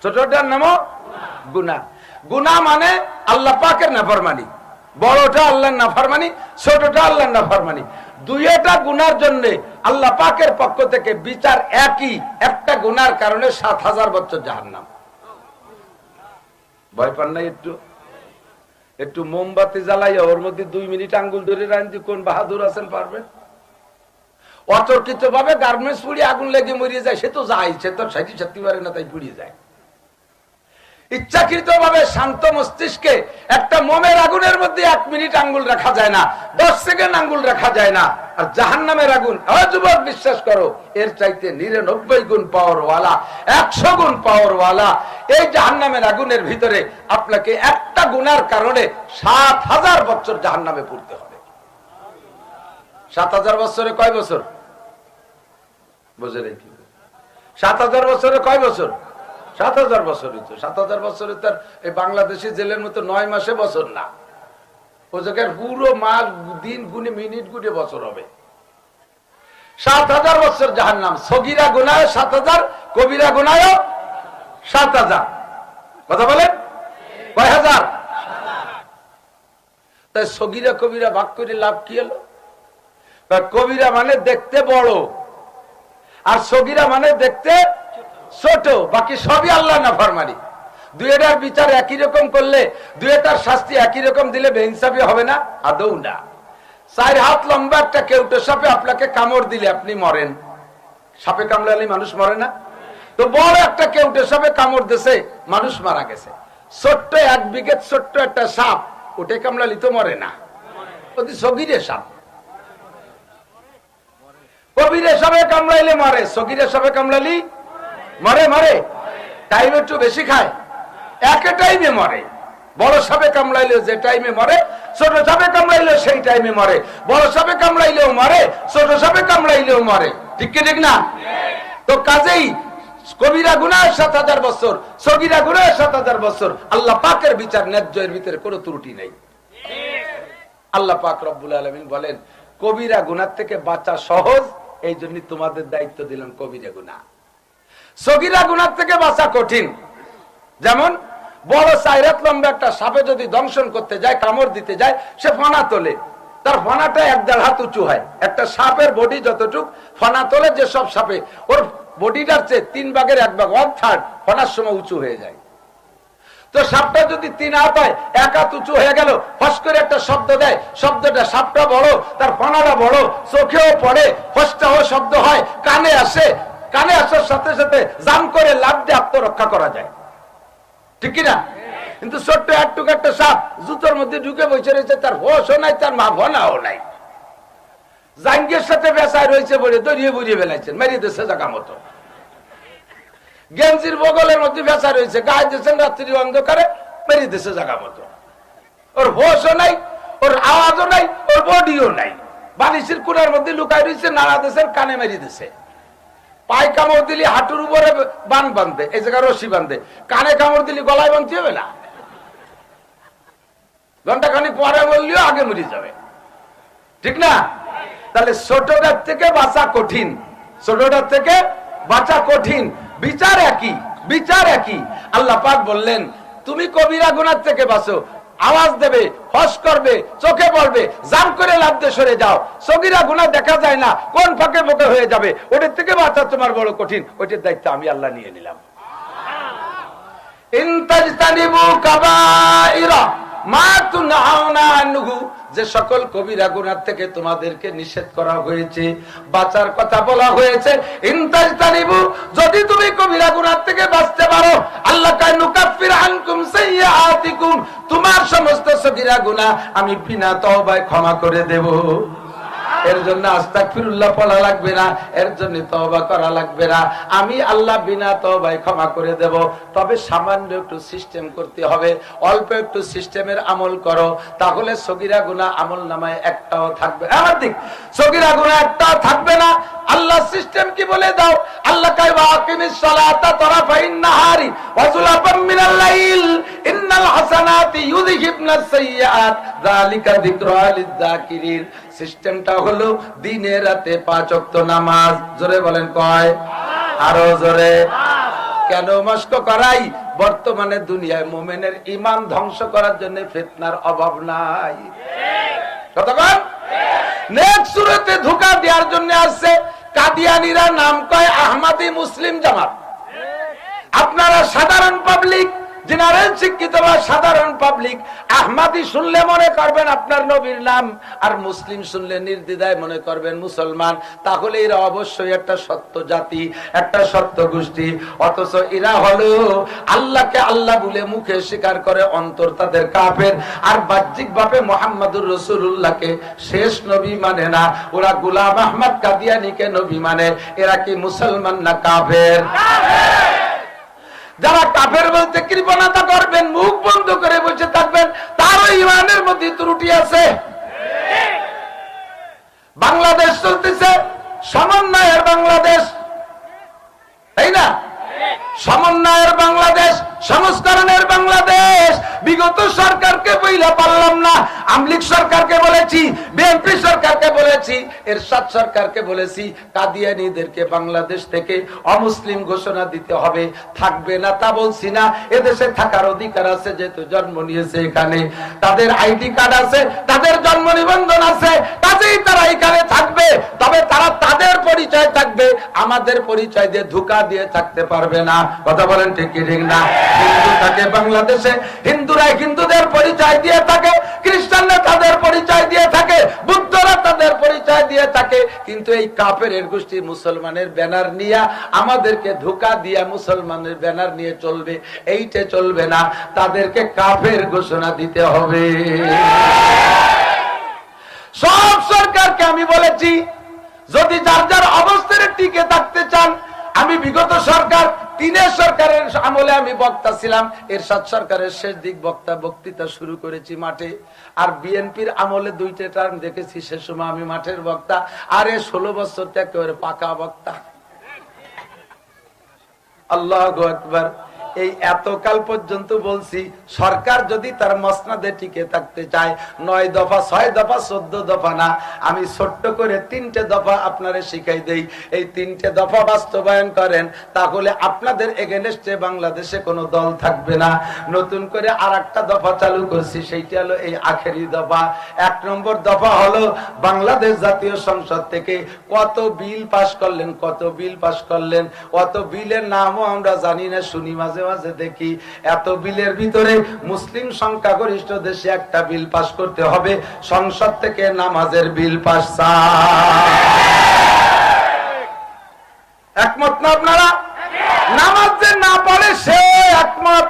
ছোটটার নামও গুনাহ। গুনাহ মানে আল্লাহ পাকের নাফরমানি। বড়টা আল্লাহর নাফরমানি, ছোটটা আল্লাহর নাফরমানি। দুইটা গুনার জন্য আল্লাহ পাকের পক্ষ থেকে বিচার একই। একটা গুনার কারণে 7,000 বছর জাহান্নাম। ভয় পান নাই? একটু একটু মোমবাতি জ্বালাইয়া ওর মধ্যে 2 মিনিট আঙ্গুল ধরে রাখতে কোন বাহাদুর আছেন পারবেন? অতর্কিত ভাবে গার্মেন্টস পুড়িয়ে আগুন লেগে মরিয়ে যায়, সে তো যায়, সে তো সাথী পারে না, তাই পুড়িয়ে যায়। ইচ্ছাকৃত ভাবে শান্ত মস্তিষ্কে একটা মোমের আগুনের মধ্যে 1 মিনিট আঙ্গুল রাখা যায় না, 10 সেকেন্ড আঙ্গুল রাখা যায় না। আর জাহান্নামের আগুন, যুবক বিশ্বাস করো, এর চাইতে 99 গুণ পাওয়ারওয়ালা, 100 গুণ পাওয়ারওয়ালা। এই জাহান্নামের আগুনের ভিতরে আপনাকে একটা গুনার কারণে 7,000 বছর জাহান্নামে পড়তে হবে। 7,000 বছরে কয় বছর? বুঝে রেখি, 7,000 বছরে কয় বছর? 7,000 বছর। 7,000 বছরে তার এই বাংলাদেশি জেলের মতো 9 মাসে বছর না, ও জায়গায় পুরো মাস, দিন গুনে, মিনিট গুনে বছর হবে। 7,000 বছর জাহান্নাম। সগীরা গুনাহ 7,000, কবিরা গুনাহ 7,000। কথা বলেন কয় হাজার? তাই সগীরা কবিরা ভাগ করে লাভ কি হলো? কবিরা মানে দেখতে বড়, আর সগীরা মানে দেখতে ছোট। বাকি সবই আল্লাহ নাফরমানি। দুইটার বিচার একই রকম করলে, দুইটার শাস্তি একই রকম দিলে বেইনসাফি হবে না? আদৌ না। 4 হাত লম্বা একটা কেউটে সাপে আপনাকে কামড় দিলে আপনি মরেন। সাপে কামড়ালে মানুষ মরে না? তো বড় একটা কেউটে সাপে কামড় দিয়েছে, মানুষ মারা গেছে। ছোট্ট 1 বিঘে ছোট্ট একটা সাপ, ওটা কামড়ালি তো মরে না, ওটি সগীরে সাপ। কবিরে সাপে কামড়াইলে মরে, সগীরে সাপে কামড়ালি মরে। মরে টাইম একটু বেশি খায়, একে টাইমে মরে। বড় সাপে কামড়াইলেও যে টাইমে মরে, ছোট সাপে কামড়াইলেও সেই টাইমে মরে। বড় সাপে কামড়াইলেও মরে, ছোট সাপে কামড়াইলেও মরে। ঠিক কি ঠিক না? তো কাজেই কবিরা গুনাহ 7,000 বছর, সগীরা গুনাহ 7,000 বছর। আল্লাহ পাকের বিচার ন্যায্য, এর ভিতরে কোনো ত্রুটি নেই। আল্লাহ পাক রব্বুল আলামিন বলেন, কবিরা গুনাহ থেকে বাঁচা সহজ, এই জন্য তোমাদের দায়িত্ব দিলাম কবিরা গুনাহ। সগীরা গুনাহ থেকে বাঁচা কঠিন। যেমন বড় 4 হাত লম্বা একটা সাপে যদি দংশন করতে যায়, কামড় দিতে যায়, সে ফনা তোলে, তার ফনাটা 1.5 হাত উঁচু হয়। একটা সাপের বডি যতটুক ফনা তোলে, যে সব সাপে ওর বডিটার চেয়ে 3 ভাগের 1 ভাগ, 1/3 ফনার সময় উঁচু হয়ে যায়। তো সাপটা যদি 3 হাত হয়, 1 হাত উঁচু হয়ে গেল, ফস করে একটা শব্দ দেয়, শব্দটা সাপটা বড়, তার ফনাটা বড়, চোখেও পড়ে, ফসটাও শব্দ হয়, কানে আসে, কানে আসার সাথে সাথে জাম করে লাফ দিয়ে আত্মরক্ষা করা যায়, ঠিক কিনা? কিন্তু ছোট্ট একটুক একটা সাপ জুতোর মধ্যে ঢুকে বসে রয়েছে, তার হোশও নাই, তার মা ভনাও নাই, জাঙ্গের সাথে বেসায় রয়েছে বলে দড়িয়ে বুড়িয়ে বেলাইছেন, মেরিয়ে দিচ্ছে জায়গা মতো। গেঞ্জির বগলের মধ্যে বেসা রয়েছে, গায়ে দিয়েছেন রাত্রি অন্ধকারে, মেরিয়ে দিচ্ছে জায়গা মতো। ওর হোশও নাই, ওর আওয়াজও নাই, ওর বডিও নাই, বালিশের কুড়ার মধ্যে লুকায় রয়েছে, নাড়া দিয়েছেন, কানে মেরিয়ে দিচ্ছে। পায়ে কামড় দিলি হাঁটুর উপরে বান বাঁধে, এই জায়গায় রশি বাঁধে, কানে কামড় দিলি গলায় বাঁধতে হবে না, ঘন্টাখানি পরে বললেও আগে মরে যাবে, ঠিক না? তাহলে ছোটটার থেকে বাঁচা কঠিন, ছোটটার থেকে বাঁচা কঠিন, বিচার একই, বিচার একই। আল্লাহ পাক বললেন তুমি কবিরা গুনাহ থেকে বাঁচো, আওয়াজ দেবে, ফস করবে, চোখে পড়বে, জাম করে লাফ দিয়ে সরে যাও। সগীরা গুনাহ দেখা যায় না, কোন ফাঁকে ফোঁকে হয়ে যাবে, ওটার থেকে বাঁচা তোমার বড় কঠিন, ওইটার দায়িত্ব আমি আল্লাহ নিয়ে নিলাম। ইনতাজতানিবু কাবাইরা মা তুনহাউনা আনহু, যে সকল কবিরা গুনাহ থেকে তোমাদেরকে নিষেধ করা হয়েছে, বাঁচার কথা বলা হয়েছে, ইনতাজতানিবু, যদি তুমি কবিরা গুনাহ থেকে বাঁচতে পারো, আল্লাহ কায় নুকাফির আনকুম সাইয়্যাতিকুম, তোমার সমস্ত সগীরা গুনাহ আমি বিনা তওবায় ক্ষমা করে দেব। এর জন্য আস্তাগফিরুল্লাহ পড়া লাগবে না, এর জন্য তওবা করা লাগবে না, আমি আল্লাহ বিনা তওবায় ক্ষমা করে দেব। তবে সামান্য একটু সিস্টেম করতে হবে, অল্প একটু সিস্টেমের আমল করো, তাহলে সগীরা গুনাহ আমলনামায় একটাও থাকবে, আমার দিক সগীরা গুনাহ একটাও থাকবে না। আল্লাহ সিস্টেম কি বলে দাও, আল্লাহ কয় ওয়াকিমিস সালাতা তারাফাইন নাহারি ওয়া যুলাফাম মিনাল লাইল ইন্নাল হাসানাতি ইউযহিবনাস সাইয়্যাত যালিকা যিকরা লিয-যাকিরিন। সিস্টেমটা হলো দিনে রাতে 5 ওয়াক্ত নামাজ। জোরে বলেন কয়? আরো জোরে। কেন মস্ক করাই? বর্তমানে দুনিয়ায় মুমিনের ঈমান ধ্বংস করার জন্য ফিতনার অভাব নাই, কতক্ষণ নেক সুরতে ধোঁকা দেওয়ার জন্য আসছে। কাদিয়ানীরা নাম কয় আহমদি মুসলিম জামাত। আপনারা সাধারণ পাবলিক, জেনারেল শিক্ষিত বা সাধারণ পাবলিক, আহমদি শুনলে মনে করবেন আপনার নবীর নাম, আর মুসলিম শুনলে নির্দ্বিধায় মনে করবেন মুসলমান। তাহলে এরা অবশ্যই একটা সত্য জাতি, একটা সত্য গোষ্ঠী। অথচ এরা হলো আল্লাহকে আল্লাহ বলে মুখে স্বীকার করে, অন্তর তাদের কাফের, আর বাহ্যিক ভাবে মুহাম্মদুর রাসূলুল্লাহকে শেষ নবী মানে না। ওরা গোলাম আহমদ কাদিয়ানীকে নবী মানে। এরা কি মুসলমান না কাফের? যারা কাফের বলতে কৃপণতা করবেন, মুখ বন্ধ করে বসে থাকবেন, তারও ঈমানের মধ্যে ত্রুটি আছে। বাংলাদেশ চলতেছে সমন্বয়ের বাংলাদেশ, তাই না? সমন্বয়ের বাংলাদেশ, সংস্করণের বাংলাদেশ। বিগত সরকারকে বইলা পারলাম না, আমলিক সরকারকে বলেছি, বিএনপি সরকারকে বলেছি, এরশাদ সরকারকে বলেছি, কাদিয়ানীদেরকে বাংলাদেশ থেকে অমুসলিম ঘোষণা দিতে হবে। থাকবে না তা বলছি না, এদেশে থাকার অধিকার আছে, যেহেতু জন্ম নিয়েছে এখানে, তাদের আইডি কার্ড আছে, তাদের জন্ম নিবন্ধন আছে, কাজেই তারা এখানে থাকবে। তবে তারা তাদের পরিচয় থাকবে, আমাদের পরিচয় দিয়ে ধোঁকা দিয়ে থাকতে পারবে না। কথা বলেন ঠিক কি ঠিক না? হিন্দু থাকে বাংলাদেশে, হিন্দুরা হিন্দুদের পরিচয় দিয়ে থাকে, খ্রিস্টানরা তাদের পরিচয় দিয়ে থাকে, বুদ্ধরা তাদের পরিচয় দিয়ে থাকে। কিন্তু এই কাফের গোষ্ঠী মুসলমানের ব্যানার নিয়ে আমাদেরকে ধোঁকা দিয়া মুসলমানের ব্যানার নিয়ে চলবে, এইটা চলবে না। তাদেরকে কাফের ঘোষণা দিতে হবে। সব সরকারকে আমি বলেছি, যদি যার যার অবস্থানে টিকে থাকতে চান, আমি বিগত সরকার 3 সরকারের আমলে আমি বক্তা ছিলাম, এরশাদ সরকারের শেষ দিক বক্তৃতা শুরু করেছি মাঠে, আর বিএনপির আমলে 2টা টার্ম দেখেছি, সে সময় আমি মাঠের বক্তা, আর 16 বছর একেবারে পাকা বক্তা। আল্লাহু আকবার। এই এতকাল পর্যন্ত বলছি সরকার যদি তার মসনদে টিকে থাকতে চায় 9 দফা 6 দফা 14 দফা না, আমি ছোট্ট করে 3টে দফা আপনারে শিখাই দেই। এই 3টে দফা বাস্তবায়ন করেন, তাহলে আপনাদের এগেনস্টে বাংলাদেশে কোনো দল থাকবে না। নতুন করে আরেকটা দফা চালু করছি, সেইটা হলো এই আখেরি দফা। 1 নম্বর দফা হলো বাংলাদেশ জাতীয় সংসদ থেকে কত বিল পাস করলেন, কত বিল পাস করলেন, অত বিলের নামও আমরা জানি না, শুনি মাঝে মাঝে দেখি। এত বিলের ভিতরে মুসলিম সংখ্যাগরিষ্ঠ দেশে একটা বিল পাস করতে হবে, সংসদ থেকে নামাজের বিল পাস। একমত না আপনারা? নামাজ যে না পড়ে সে একমত,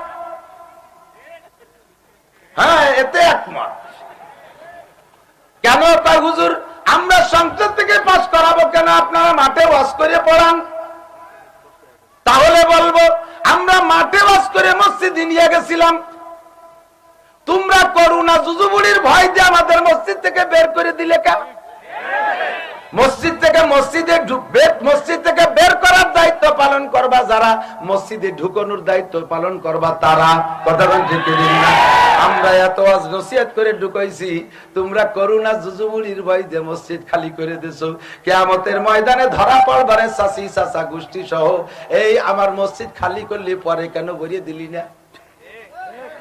হ্যাঁ এতে একমত। কেন তাই হুজুর আমরা সংসদ থেকে পাস করাবো কেন, আপনারা মাঠে ওয়াজ করে পড়ান? তাহলে বলবো আমরা মাঠে ওয়াজ করে মসজিদে নিয়ে গেছিলাম, তোমরা করুণা জুজুবুড়ির ভয় দিয়ে আমাদের মসজিদ থেকে বের করে দিলে কেন? মসজিদ থেকে মসজিদ থেকে বের করার দায়িত্ব পালন করবা যারা, মসজিদে ঢুকানোর দায়িত্ব পালন করবা তারা। কথা ঠিক না? আমরা এত ওয়াজ নসিহত করে ঢুকাইছি, তোমরা করুণা জুজুবুড়ির ভয় দিয়ে মসজিদ খালি করে দিছো। কিয়ামতের ময়দানে ধরা পড়বারে চাচি চাচা গোষ্ঠী সহ এই আমার মসজিদ খালি করলে পরে কেন ভরিয়ে দিলি না,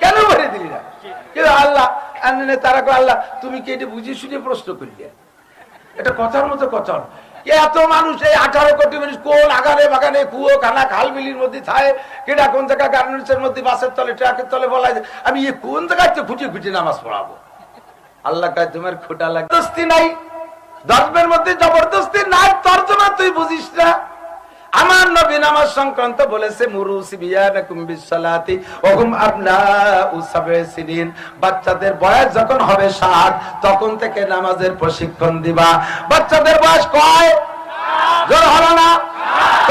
কেন ভরিয়ে দিলি না? কিন্তু আল্লাহ তারা আল্লাহ তুমি কি এটা বুঝিয়ে শুনে প্রশ্ন করলে? এটা কথার মতো কথা। এত মানুষ, এই 18 কোটি মানুষ কোন আগানে বাগানে কুয়ো খানা খাল বিলির মধ্যে থাকে, কেটা কোন জায়গায় গার্মেন্টসের মধ্যে, বাসের তলে ট্রাকের তলে বলা যায় আমি কোন জায়গায় খুঁজে খুঁজে নামাজ পড়াবো? আল্লাহ কাছে তোমার খোটা লাগে, জবরদস্তি নাই, ধর্মের মধ্যে জবরদস্তি নাই, তর্জমা তুই বুঝিস না। আমার নবী নামাজ সংক্রান্ত বলেছে মুরু সিবিয়ানাকুম বিসসালাতি ওয়া হুম আবনাউ সাবঈ সিনিন, বাচ্চাদের বয়স যখন হবে 7 তখন থেকে নামাজের প্রশিক্ষণ দিবা। বাচ্চাদের বয়স কয়? জোর হলো না?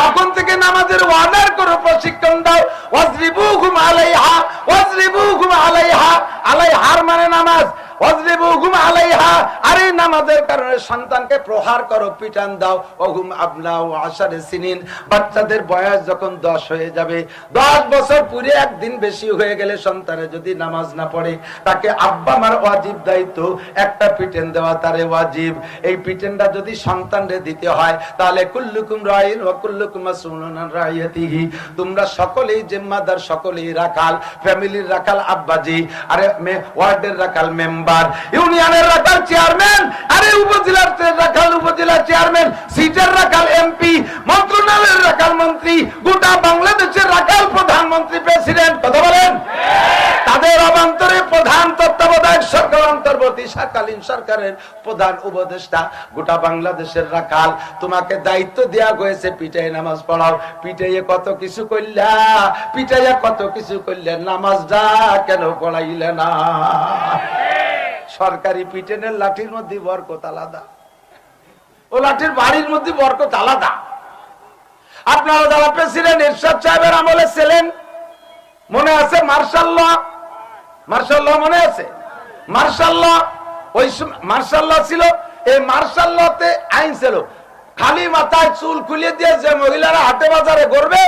তখন থেকে নামাজের ওয়াদার করো, প্রশিক্ষণ দাও। ওয়াজরিবুহুম আলাইহা, ওয়াজরিবুহুম আলাইহা, আলাইহার মানে নামাজ, ওয়াজরিবুহুম আলাইহা, আরে নামাজের কারণে সন্তানকে প্রহার করো, পিটান দাও। ওহুম আবনাউ 10 সিনিন, বাচ্চাদের বয়স যখন 10 হয়ে যাবে, 10 বছর পুরে একদিন বেশি হয়ে গেলে সন্তানে যদি নামাজ না পড়ে, তাকে আব্বা মার ওয়াজিব দায়িত্ব একটা পিটেন দেওয়া তারে ওয়াজিব। এই পিটেনটা যদি সন্তানরে দিতে হয় তাহলে কুল্লুকুম রাইন ওয়া কুল্লুকুম মাসউলুন আন রাইয়াতিহি, তোমরা সকলেই জিম্মাদার, সকলেই রাখাল, ফ্যামিলির রাখাল আব্বাজি, আরে ওয়ার্ডের রাখাল মেম্বার, ইউনিয়নের রাখাল চেয়ারম্যান, আরে উপজেলার রাখাল উপজেলার চেয়ারম্যান, সিটের রাখাল এমপি, মন্ত্রণালয়ের রাখাল মন্ত্রী, গোটা বাংলাদেশের রাখাল প্রধানমন্ত্রী, প্রেসিডেন্ট। কথা বলেন? তাদের অবান্তরে প্রধান তত্ত্বাবধায়ক সরকার, অন্তর্বর্তীকালীন সরকারের প্রধান উপদেষ্টা, গোটা বাংলাদেশের রাখাল। তোমাকে দায়িত্ব দেয়া হয়েছে পিটাই নামাজ পড়াও। পিটাইয়ে কত কিছু করলা, পিটাইয়া কত কিছু করলে, নামাজটা কেন পড়াইলে না? সরকারি পিটেনের লাঠির মধ্যে বরকত আলাদা, ও লাঠির বাড়ির মধ্যে বরকত আলাদা। আপনারা যারা প্রেসিডেন্ট এরশাদ সাহেবের আমলে ছিলেন, মনে আছে মার্শাল্লাহ? মার্শাল্লাহ মনে আছে? মার্শাল্লাহ, ওই মার্শাল্লাহ ছিল, এই মার্শাল্লাহতে আইন ছিল খালি মাথায় চুল খুলে দিয়ে যে মহিলারা হাটে বাজারে ঘুরবে,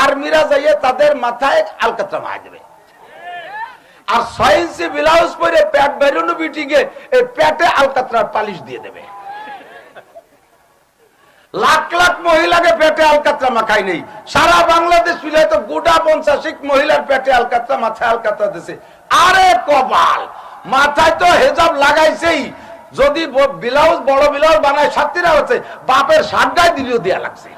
আর্মিরা যাইয়ে তাদের মাথায় আলকাতরা মার দেবে। আর 6 ইঞ্চি ব্লাউজ পরে প্যাট বেরোনো বিটিকে এই প্যাটে আলকাতরার পালিশ দিয়ে দেবে। লাখ লাখ মহিলাকে পেটে আলকাতরা মাখাই নেই, সারা বাংলাদেশ মিলে তো গোটা 50 মহিলার পেটে আলকাতরা, মাথায় আলকাতরা দিছে। আরে কপাল, মাথায় তো হেজাব লাগাইছেই, যদি ব্লাউজ বড় ব্লাউজ বানায় সাতটিরা হচ্ছে, বাপের সাতটায় দিলেও দেয়া লাগছে।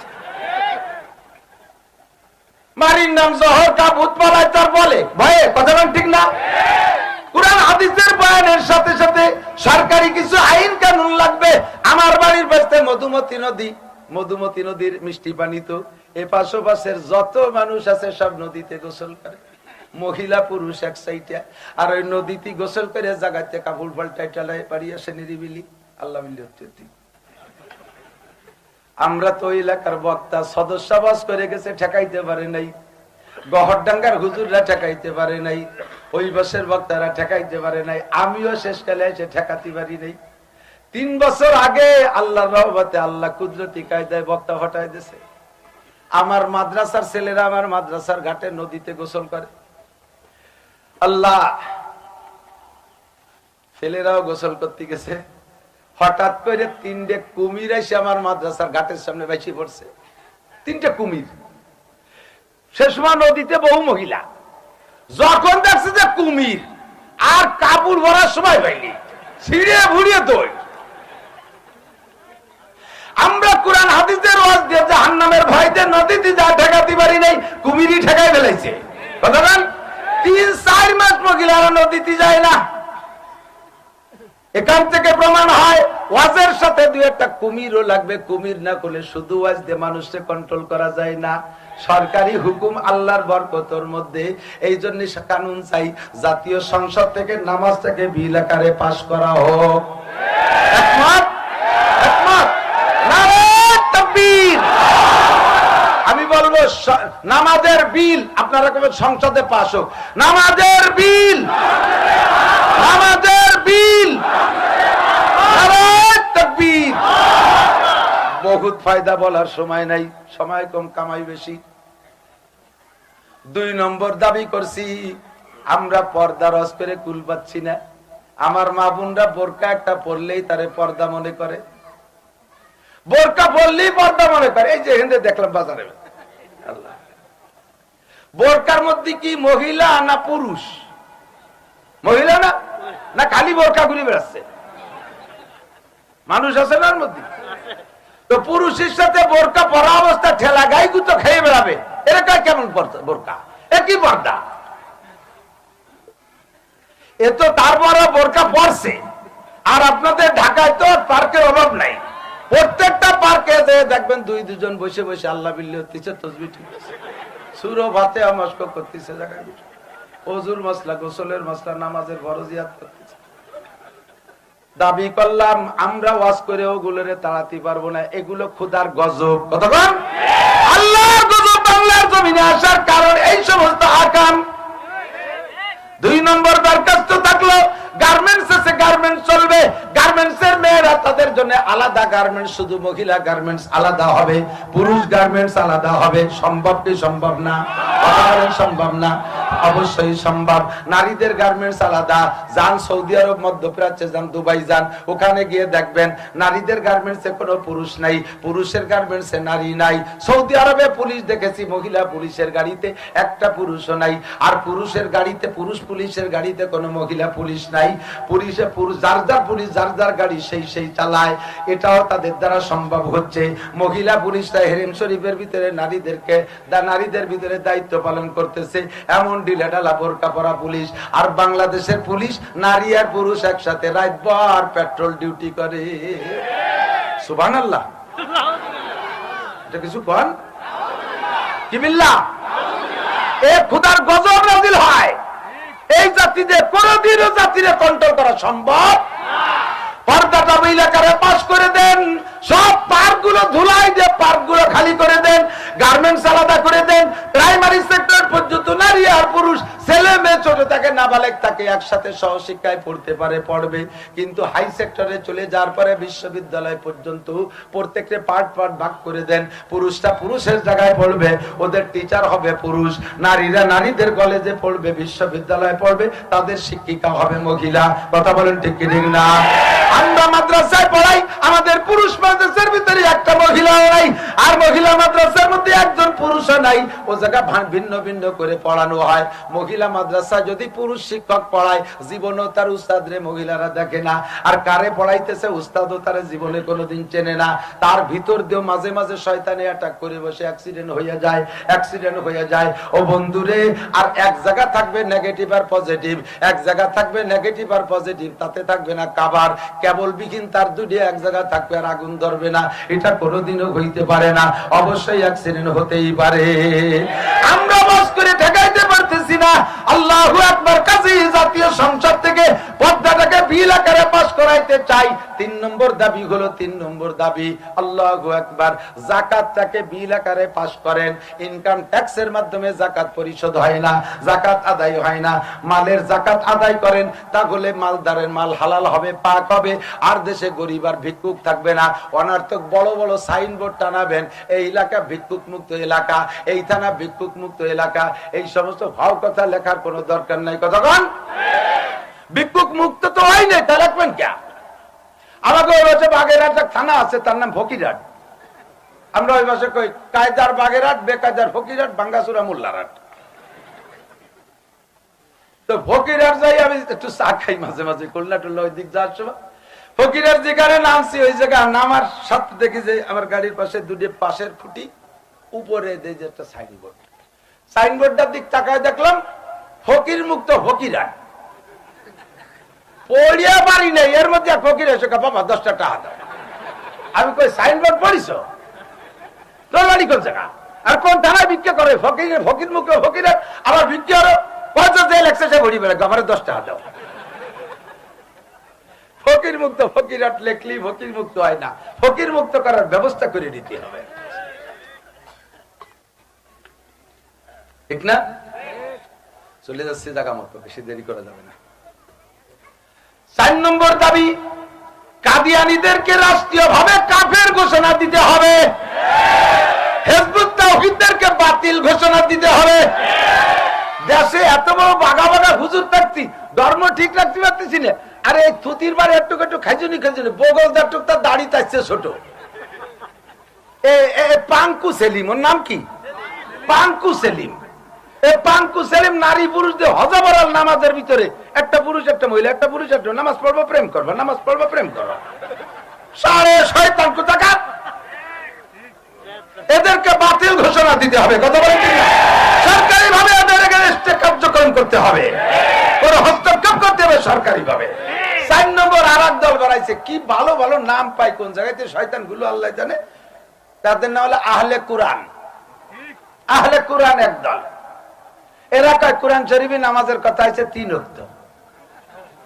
মারির নাম জহর কা ভূত পালায় তার বলে ভয়ে, কথা ঠিক না? কুরআন হাদিসের বয়ানের সাথে সাথে সরকারি কিছু আইন কানুন লাগবে। আমার বাড়ির পাশে মধুমতি নদী, মধুমতি নদীর মিষ্টি পানি তো এ পাশের যত মানুষ আছে সব নদীতে গোসল করে, মহিলা পুরুষ এক সাইডে, আর ওই নদীতে গোসল করে জায়গাতে কাপড় পাল্টাই টালায় বাড়ি আসে নিরিবিলি। আল্লাহ মিলি হচ্ছে। আমরা তো এলাকার বক্তা, সদস্যবাস করে গেছে, ঠেকাইতে পারে নাই। গহরডাঙ্গার হুজুররা ঠেকাইতে পারে নাই, ওই বছর বক্তারা ঠেকাইতে পারে নাই, আমিও শেষকালে এসে ঠেকাতে পারি নাই। 3 বছর আগে আল্লাহর রহমতে, আল্লাহ কুদরতি কায়দায় বক্তা হটাই দিয়েছে। আমার মাদ্রাসার ছেলেরা আমার মাদ্রাসার ঘাটে নদীতে গোসল করে, আল্লাহ ছেলেরাও গোসল করতে গেছে, হঠাৎ করে 3টে কুমির এসে আমার মাদ্রাসার ঘাটের সামনে বেশি পড়ছে। 3টে কুমির। সে সময় নদীতে বহু মহিলা, যখন দেখছে যে কুমির আর কাপড় ভরার সময় পাইনি, ছিঁড়ে ভুড়িয়ে দৌড়। আমরা কোরআন হাদিসের ওয়াজ দিয়ে জাহান্নামের ভয়তে নদীতে যা ঠেকাতে পারি নাই, কুমিরই ঠেকাই ফেলাইছে। কথা বলেন, 3-4 মাস মহিলারা নদীতে যায় না। এখান থেকে প্রমাণ হয় ওয়াজের সাথে 2-1টা কুমিরও লাগবে। কুমির না করলে শুধু ওয়াজ দিয়ে মানুষকে কন্ট্রোল করা যায় না। সরকারি হুকুম আল্লাহর বরকতের মধ্যে, এই জন্য কানুন চাই জাতীয় সংসদ থেকে নামাজটাকে বিল আকারে পাশ করা হোক। একমত? একমত? নারায়ে তাকবীর। আমি বলবো নামাজের বিল আপনারা কবে সংসদে পাশ হোক। নামাজের বিল, নামাজের বিল। নারায়ে তাকবীর। বহুত ফায়দা বলার সময় নাই, সময় কম, কামাই বেশি। 2 নম্বর দাবি করছি, আমরা পর্দা রস করে কুল পাচ্ছি না। আমার মা বোনরা বোরকা একটা পরলেই তারে পর্দা মনে করে, বোরকা পরলেই পর্দা মনে করে। এই যে হিন্দে দেখলাম বাজারে, আল্লাহ, বোরকার মধ্যে কি মহিলা না পুরুষ? মহিলা না, না খালি বোরকা ঘুরে বেড়াচ্ছে? মানুষ আছে না এর মধ্যে? তো পুরুষের সাথে বোরকা পরা অবস্থা ঠেলা গাই গুতো খেয়ে বেড়াবে, এরকম কেমন বোরকা? একই পর্দা। এ তো তারপরে বোরকা পরছে। আর আপনাদের ঢাকায় তো পার্কের অভাব নাই, প্রত্যেকটা পার্কে দেখবেন 2-2 বসে বসে আল্লাহ বিল্লি হচ্ছে, তসবিহ ঠিকছে, সুরো ভাতে মস্ক করতেছে, জায়গায় ওজুর মশলা, গোসলের মশলা, নামাজের ফরজিয়াত করতেছে। দাবি করলাম আমরা ওয়াজ করে ওগুলোরে তাড়াতে পারবো না, এগুলো খোদার গজব। কতক্ষণ? আল্লাহর গজব বাংলার জমিনে আসার কারণ এই সমস্ত আকাম। 2 নম্বর দরখাস্ত থাকলো, গার্মেন্টস আছে, গার্মেন্টস চলবে। গার্মেন্টস এর মেয়েরা তাদের জন্য আলাদা গার্মেন্টস, শুধু মহিলা গার্মেন্টস আলাদা হবে, পুরুষ গার্মেন্টস আলাদা হবে। সম্ভব কি সম্ভব না? সম্ভব না? অবশ্যই সম্ভব। নারীদের গার্মেন্টস আলাদা। যান সৌদি আরব, মধ্যপ্রাচ্যে যান, দুবাই যান, ওখানে গিয়ে দেখবেন নারীদের গার্মেন্টসে কোনো পুরুষ নাই, পুরুষের গার্মেন্টসে নারী নাই। সৌদি আরবে পুলিশ দেখেছি, মহিলা পুলিশের গাড়িতে একটা পুরুষও নাই, আর পুরুষের গাড়িতে, পুরুষ পুলিশের গাড়িতে কোনো মহিলা পুলিশ নাই। পুলিশে পুরুষ, যার যার পুলিশ যার যার গাড়ি সেই চালায়। এটাও তাদের দ্বারা সম্ভব হচ্ছে। মহিলা পুলিশরা হেরেম শরীফের ভিতরে নারীদের ভিতরে দায়িত্ব পালন করতেছে, এমন ঢিলেঢালা বোরকা পরা পুলিশ। আর বাংলাদেশের পুলিশ নারী আর পুরুষ একসাথে রাতভর পেট্রোল ডিউটি করে। সুবহানাল্লাহ। এটা কিছু কোন কি বিল্লাহ? এ খোদার গজব নাযিল হয়। এই জাতিদের কোনদিনও জাতিরে কন্ট্রোল করা সম্ভব না। পর্দাটা এলাকারে পাস করে দেন, সব পার্কগুলো ধুলাই দিয়ে পার্কগুলো খালি করে দেন, গার্মেন্টস আলাদা করে দেন। প্রাইমারি সেক্টর পর্যন্ত নারী আর পুরুষ, ছেলে মেয়ে ছোট থাকে নাবালেগ থাকে, একসাথে সহশিক্ষায় পড়তে পারে, পড়বে। কিন্তু হাই সেক্টরে চলে যাওয়ার পরে বিশ্ববিদ্যালয় পর্যন্ত প্রত্যেকটা পার্ট ভাগ করে দেন। পুরুষরা পুরুষের জায়গায় পড়বে, ওদের টিচার হবে পুরুষ। নারীরা নারীদের কলেজে পড়বে, বিশ্ববিদ্যালয়ে পড়বে, তাদের শিক্ষিকা হবে মহিলা। কথা বলেন ঠিক কি ঠিক না? আমরা মাদ্রাসায় পড়াই, আমাদের পুরুষ মাদ্রাসার ভিতরে একটা মহিলাও নাই, আর মহিলা মাদ্রাসার মধ্যে একজন পুরুষও নাই। ও জায়গা ভিন্ন ভিন্ন করে পড়ানো হয়। মহিলা মাদ্রাসা যদি পুরুষ শিক্ষক পড়ায়, জীবনও তার উস্তাদরে মহিলারা দেখে না। আর কারে পড়াইতেছে উস্তাদও তার জীবনে কোনোদিন চেনে না। তার ভিতর দিয়েও মাঝে মাঝে শয়তানে অ্যাটাক করে বসে অ্যাক্সিডেন্ট হয়ে যায়। ও বন্ধুরে, আর এক জায়গা থাকবে নেগেটিভ আর পজিটিভ, এক জায়গা থাকবে নেগেটিভ আর পজিটিভ, তাতে থাকবে না কাভার, কেবল বিঘিন তার দুটি এক জায়গা থাকবে আর আগুন ধরবে না। এটা কোনোদিনও হইতে পারে না। অবশ্যই অ্যাক্সিডেন্ট হতেই পারে। আমরা বাস করে ঠেকাইতে পারছি পারতেছি না। আল্লাহু আকবার। কাজী জাতীয় সংসদ থেকে পদ্মাটাকে বিল আকারে পাস করাইতে চাই। 3 নম্বর দাবি হলো, 3 নম্বর দাবি, আল্লাহু আকবার, যাকাতটাকে বিল আকারে পাস করেন। ইনকাম ট্যাক্সের মাধ্যমে যাকাত পরিশোধ হয় না, যাকাত আদায় হয় না। মালের যাকাত আদায় করেন, তাহলে মালদারের মাল হালাল হবে, পাক হবে, আর দেশে গরিব আর ভিক্ষুক থাকবে না। অনার্থক বড় বড় সাইনবোর্ড টানাবেন, এই এলাকা ভিক্ষুক মুক্ত এলাকা, এই থানা ভিক্ষুক মুক্ত এলাকা। এই সমস্ত ভাও কথা লেখার কোনো দরকার নাই। কতক্ষণ ভিক্ষুক মুক্ত তো হয় নাই, তা রাখবেন কে? আমাকে ওই পাশে বাগেরহাট থানা আছে, তার নাম ফকিরহাট। আমরা ওই পাশে কই কায়দার বাগেরহাট, বেকায়দার ফকিরহাট, ভাঙ্গাচুরা মোল্লারহাট। তো ফকিরহাট যাই আমি একটু চা খাই মাঝে মাঝে, খুলনা টুল্লা ওই দিক যাওয়ার সময়। ফকিরহাট যেখানে নামছি, ওই জায়গায় নামার সাথে দেখি যে আমার গাড়ির পাশে দুটি পাশের ফুটি উপরে যে একটা সাইনবোর্ড, সাইনবোর্ডটার দিক তাকায় দেখলাম ফকির মুক্ত ফকিরহাট। পড়িয়া পারি নাই, এর মধ্যে ফকির এসে বাবা 10টা টাকা দাও। আমি কই সাইনবোর্ড পড়িস? তোর বাড়ি কোন জায়গা আর কোন থানায় ভিক্ষা করে? ফকির, ফকির মুক্ত ফকিরহাট। আবার ভিক্ষা হলো পয়সা যে লেখছে সে ঘুরি বেড়ে, আমার 10 টাকা দাও। ফকির মুক্ত ফকিরহাট লেখলি ফকির মুক্ত হয় না, ফকির মুক্ত করার ব্যবস্থা করে দিতে হবে, ঠিক না? চলে যাচ্ছে জায়গা মতো, বেশি দেরি করা যাবে না। 4 নম্বর দাবি, কাদিয়ানীদেরকে রাষ্ট্রীয়ভাবে কাফের ঘোষণা দিতে হবে, হিজবুত তাওহীদদেরকে বাতিল ঘোষণা দিতে হবে। দেশে এত বড় বাঘা বাঘা হুজুর থাকতি, ধর্ম ঠিক রাখতে পারতেছি না। আরে এই থুতির বারে একটু একটু খাইজুনি খাইজুনি, বগলদার টুক তার দাড়ি তাইছে ছোট। পাঙ্কু সেলিম, ওর নাম কি? পাঙ্কু সেলিম। এই পাঙ্কু সেলিম নারী পুরুষদের হজাবরাল নামাজের ভিতরে একটা পুরুষ একটা মহিলা, একটা পুরুষ একটা নামাজ পড়বো প্রেম করবো, নামাজ পড়বো প্রেম করবো। সাড়ে শয়তান কোথাকার, এদেরকে বাতিল ঘোষণা দিতে হবে। কথা বলেন ঠিক না? সরকারি ভাবে এদের এগেইনস্টে কার্যক্রম করতে হবে, কোন হস্তক্ষেপ করতে হবে সরকারি ভাবে। 4 নম্বর আর এক দল বাড়াইছে, কি ভালো ভালো নাম পাই কোন জায়গাতে শয়তান গুলো আল্লাহ জানে। তাদের নাম হলো আহলে কোরআন। আহলে কোরআন এক দল। এলাকায় কোরআন শরীফে নামাজের কথা আছে 3 ওয়াক্ত।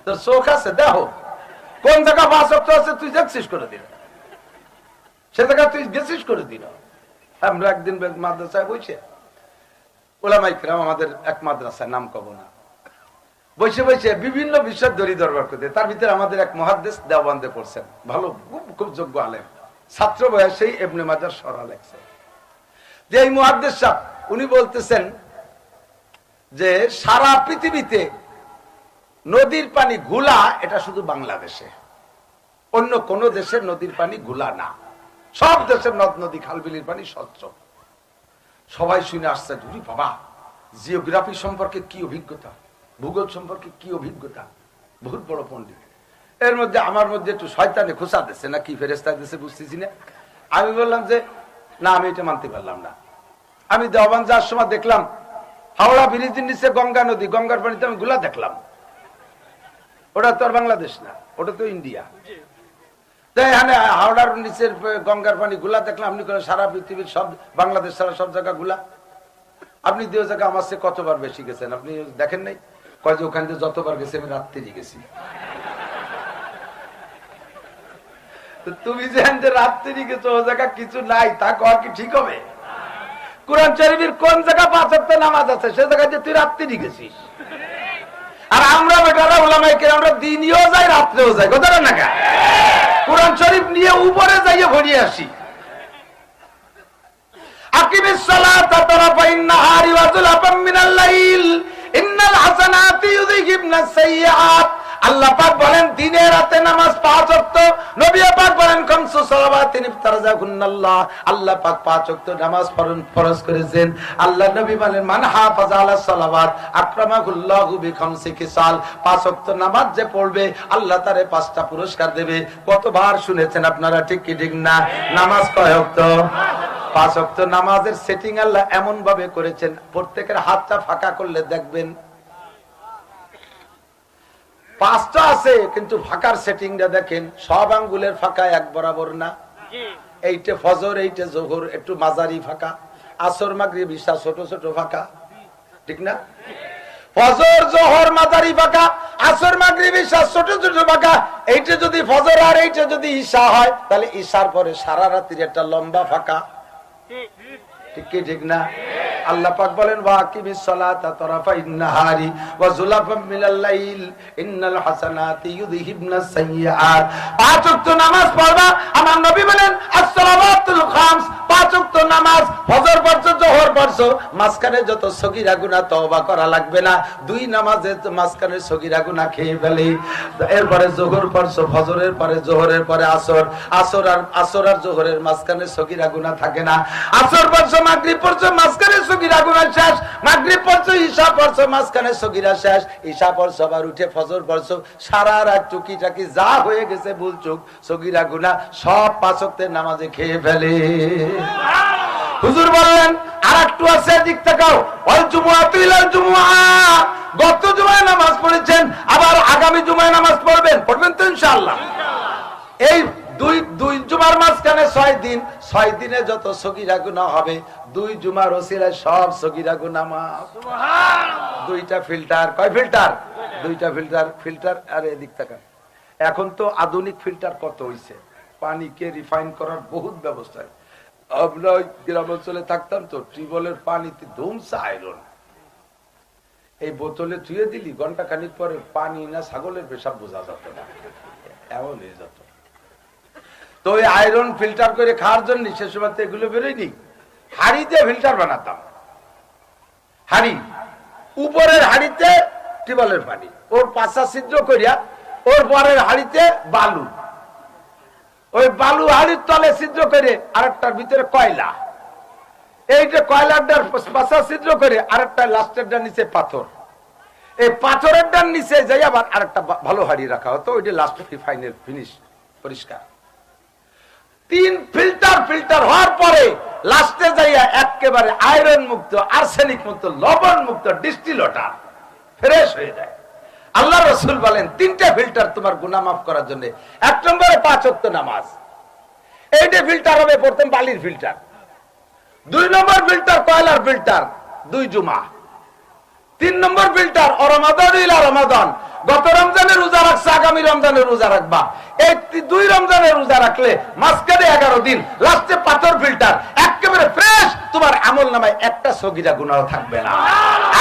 তোর চোখ আছে দেখো, কোন জায়গা 5 ওয়াক্ত আছে তুই দেখছিস করে দিন, সে জায়গা তুই গেছিস করে দিন। আমরা একদিন মাদ্রাসায় বসে, ওলামায়ে কেরাম আমাদের এক মাদ্রাসায়, নাম কব না, বসে বসে বিভিন্ন বিষয় দড়ি দরবার করতে। তার ভিতরে আমাদের এক মুহাদ্দিস দেওবন্দে পড়ছেন, ভালো খুব যোগ্য আলেম, ছাত্র বয়সেই ইবনে মাজার শরহ লেখছে। যে এই মুহাদ্দিস সাহেব উনি বলতেছেন যে সারা পৃথিবীতে নদীর পানি ঘোলা, এটা শুধু বাংলাদেশে, অন্য কোন দেশের নদীর পানি ঘোলা না। সব দেশের নদ নদী খাল বিলের পানি স্বচ্ছ। সবাই শুনে আসছে, বাবা জিওগ্রাফি সম্পর্কে কি অভিজ্ঞতা, ভূগোল সম্পর্কে কি অভিজ্ঞতা, বহুত বড় পণ্ডিত। এর মধ্যে আমার মধ্যে একটু শয়তানে খোঁচা দিচ্ছে না কি ফেরেশতা দিচ্ছে বুঝতেছি না। আমি বললাম যে না, আমি এটা মানতে পারলাম না। আমি দেওবন্দ যাওয়ার সময় দেখলাম হাওড়া ব্রিজের নিচে গঙ্গা নদী, গঙ্গার পানিতে আমি গুলা দেখলাম। ওটা তো আর বাংলাদেশ না, ওটা তো ইন্ডিয়া। এখানে হাওড়ার নিচের গঙ্গার পানি গুলা দেখলাম। আপনি সারা পৃথিবীর সব, বাংলাদেশ ছাড়া সব জায়গা গুলা। আপনি 2 জায়গা আমার চেয়ে কতবার বেশি গেছেন, আপনি দেখেন নাই? কয় যে ওখান থেকে যতবার গেছে আমি রাত্রি গেছি। তুমি যে রাত্রি গেছো, ও জায়গা কিছু নাই, তা কর কি ঠিক হবে? কোরআন শরীফের কোন জায়গা 5 ওয়াক্ত নামাজ আছে, সে জায়গায় যে তুই রাত্রি গেছিস। আর আমরা বেটারা ওলামায়ে কেরাম আমরা দিনেও যাই রাত্রেও যাই, কথা না কা? কোরআন শরীফ নিয়ে উপরে যাইয়ে ভরিয়ে আসি। আকিমিস সালাতা তারাফাইন নাহারি ওয়া যুলাফাম মিনাল লাইল ইন্নাল হাসানাতি ইউযহিবনাস সাইয়্যাত। আল্লাহ পাক বলেন দিনে রাতে নামাজ 5 ওয়াক্ত, নবী পাক বলেন খামসু সালাওয়াতিন ইফতারাযাকুন্নাল্লাহ। আল্লাহ পাক 5 ওয়াক্ত নামাজ ফরজ করেছেন। আল্লাহ নবী বলেন মান হাফাযা আলা সালাওয়াত আকরামাহুল্লাহু বিখামসি খিসাল। 5 ওয়াক্ত নামাজ যে পড়বে আল্লাহ তারে 5টা পুরস্কার দেবে। কতবার শুনেছেন আপনারা, ঠিক কি ঠিক না? নামাজ কয় ওয়াক্ত? 5 ওয়াক্ত নামাজের সেটিং আল্লাহ এমন ভাবে করেছেন, প্রত্যেকের হাতটা ফাঁকা করলে দেখবেন 5টা আছে, কিন্তু ফাঁকার সেটিংটা দেখেন, সব আঙ্গুলের ফাঁকা এক বরাবর না। এইটা ফজর, এইটা জোহর একটু মাঝারি ফাঁকা, আসর মাগরিব ইশা ছোট ছোট ফাঁকা, ঠিক না? ফজর জোহর মাঝারি ফাঁকা, আসর মাগরিব ঈশা ছোট ছোট ফাঁকা। এইটা যদি ফজর আর এইটা যদি ঈশা হয়, তাহলে ঈশার পরে সারা রাত্রির একটা লম্বা ফাঁকা। ঠিক কি ঠিক না? আল্লাহ পাক বলেন ওয়াকিমিস সালাতা তারাফাইন নাহারি ওয়া যুলাফাম মিনাল লাইল ইন্নাল হাসানাতি ইউযহিবনাস সাইয়্যাত। পাঁচ ওয়াক্ত নামাজ পড়বা। আমার নবী বলেন as-সালাওয়াতুল খামস, পাঁচ ওয়াক্ত নামাজ, ফজর পড়ছো জোহর পড়ছো, মাঝখানে যত সগীরা গুনাহ তওবা করা লাগবে না। দুই নামাজে মাঝখানে সগীরা গুনাহ খেয়ে ফেলে। এরপরে জোহর পড়ছো, ফজরের পরে জোহরের পরে আসর, আসর আর জোহরের মাঝখানে সগীরা গুনাহ থাকে না। আসর পড়ছো, মাগরিব পড়ছো, মাঝখানে সগীরা গুনাহ শেষ। মাগরিব পড়ছো, ঈশা পড়ছো, মাঝখানে সগীরা শেষ। ঈশা পড়ছো, আবার উঠে ফজর পড়ছো, সারা রাত টুকিটাকি যা হয়ে গেছে ভুল চুক সগীরা গুনাহ সব পাঁচ ওয়াক্তের নামাজে খেয়ে ফেলে। হুজুর বললেন আর একটু আছে, দিক তাকাও। ওয়াল জুমআতু ইলাল জুমআ, গত জুমায় নামাজ পড়েছেন, আবার আগামী জুমায় নামাজ পড়বেন তো ইনশাআল্লাহ। এই দুই জুমার মাঝখানে 6 দিন, 6 দিনে যত সগীরা গুনাহ হবে, দুই জুমার ওসিলায় সব সগীরা গুনাহ মাফ। সুবহানাল্লাহ। দুইটা ফিল্টার, কয় ফিল্টার? দুইটা ফিল্টার। আর এদিক তাকান, এখন তো আধুনিক ফিল্টার কত হইছে, পানিকে রিফাইন করার বহুত ব্যবস্থা। আমরা গ্রাম অঞ্চলে থাকতাম তো, টিউবওয়েলের পানিতে ধুমসা আয়রন। এই বোতলে ধুয়ে দিলি ঘন্টা খানিক পরে পানি না ছাগলের পেশাব বোঝা যেত না, এমন হয়ে যেত। তো ওই আয়রন ফিল্টার করে খাওয়ার জন্য সে সময় এগুলো বেরোয়নি, হাড়ি দিয়ে ফিল্টার বানাতাম। হাড়ি, উপরের হাড়িতে টিউবওয়েলের পানি, ওর পাশা ছিদ্র করিয়া ওর পরের হাড়িতে বালু, ওই বালু হাড়ির তলে ছিদ্র করে আরেকটার ভিতরে কয়লা, এইটা কয়লাটার পাশা ছিদ্র করে আরেকটা লাস্টেরটার নিচে পাথর, এই পাথরেরটার নিচে যাই আবার আরেকটা ভালো হাড়ি রাখা হতো, ওইটা লাস্ট ফাইনাল ফিনিশ পরিষ্কার। 3 ফিল্টার হওয়ার পরে লাস্টে যাইয়া একেবারে আয়রন মুক্ত, আর্সেনিক মুক্ত, লবণ মুক্ত ডিস্টিল ওয়াটার ফ্রেশ হয়ে যায়। আল্লাহ রাসূল বলেন 3টা ফিল্টার তোমার গুনাহ মাফ করার জন্য। 1 নম্বরে 5 ওয়াক্ত নামাজ, এইটা ফিল্টার হবে প্রথম বালির ফিল্টার। 2 নম্বর ফিল্টার কয়লার ফিল্টার, 2 জুমা। 3 নম্বর ফিল্টার রমাদান ইলা রমাদান, গত রমজানের রোজা রাখছে, আগামী রমজানের রোজা রাখবা। এই 2 রমজানের রোজা রাখলে মাঝখানে 11 দিন, লাস্টে পাথর ফিল্টার, একেবারে ফ্রেশ। তোমার আমলনামায় একটা সগীরা গুনাহ থাকবে না।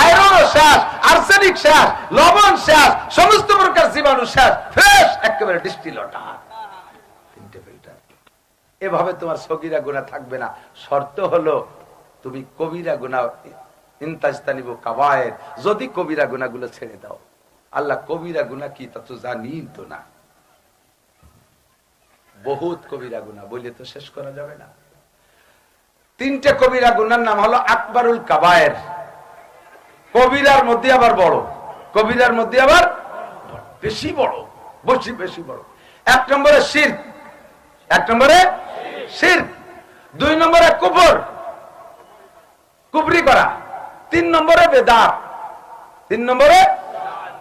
আয়রন শেষ, আর্সেনিক শেষ, লবণ শেষ, সমস্ত প্রকার জীবাণু শেষ, ফ্রেশ একেবারে ডিস্টিল ওয়াটার। 3টে ফিল্টার, এভাবে তোমার সগীরা গুনাহ থাকবে না। শর্ত হলো তুমি কবিরা গুনাহ ইনতাজতানিবু কাবায়ের, যদি কবিরা গুনাহগুলো ছেড়ে দাও। আল্লাহ কবিরা গুনাহ কি তা তো জানি তো না, বহুত কবিরা গুনাহ বলে তো শেষ করা যাবে না। 3টে কবিরা গুনাহর নাম হলো আকবারুল কাবায়ের, কবিরার মধ্যে আবার বড়, কবিরার মধ্যে আবার বেশি বড়, বেশি বড়। 1 নম্বরে শিরক, 1 নম্বরে শিরক। 2 নম্বরে কুফর, কুফরি করা। 3 নম্বরে বেদাত, 3 নম্বরে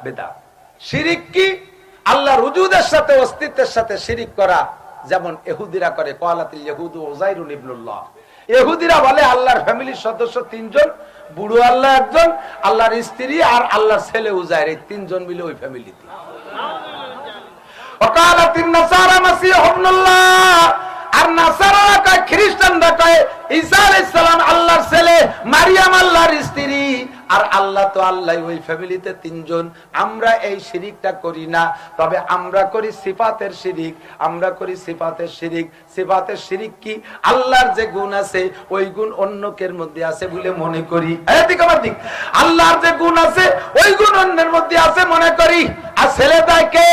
বেদাত। শিরিক কি? আল্লাহর উজুদের সাথে অস্তিত্বের সাথে শিরিক করা, যেমন ইহুদিরা করে। ক্বালাতিল ইয়াহুদু উযাইরুন ইবনুল্লাহ, ইহুদিরা বলে আল্লাহর ফ্যামিলির সদস্য 3 জন, বুড়ো আল্লাহ 1 জন, আল্লাহর স্ত্রী আর আল্লাহর ছেলে উযাইর, এই 3 জন মিলে ওই ফ্যামিলিতে। ওয়াকালাতিন নাসারা মাসীহ ইবনুল্লাহ, আর নাসারারা কয়, খ্রিস্টানরা কয় ঈসা আলাইহিস সালাম আল্লাহর ছেলে, মারিয়াম আল্লাহর স্ত্রী, আর আল্লাহ তো আল্লাহ, ওই ফ্যামিলিতে 3 জন। আমরা এই শিরিকটা করি না, তবে আমরা করি সিফাতের শিরিক, আমরা করি সিফাতের শিরিক। সিফাতের শিরিক কি? আল্লাহর যে গুণ আছে ওই গুণ অন্যকের মধ্যে আছে বলে মনে করি। আল্লাহর যে গুণ আছে ওই গুণ অন্যের মধ্যে আছে মনে করি। আর ছেলে দেয় কে?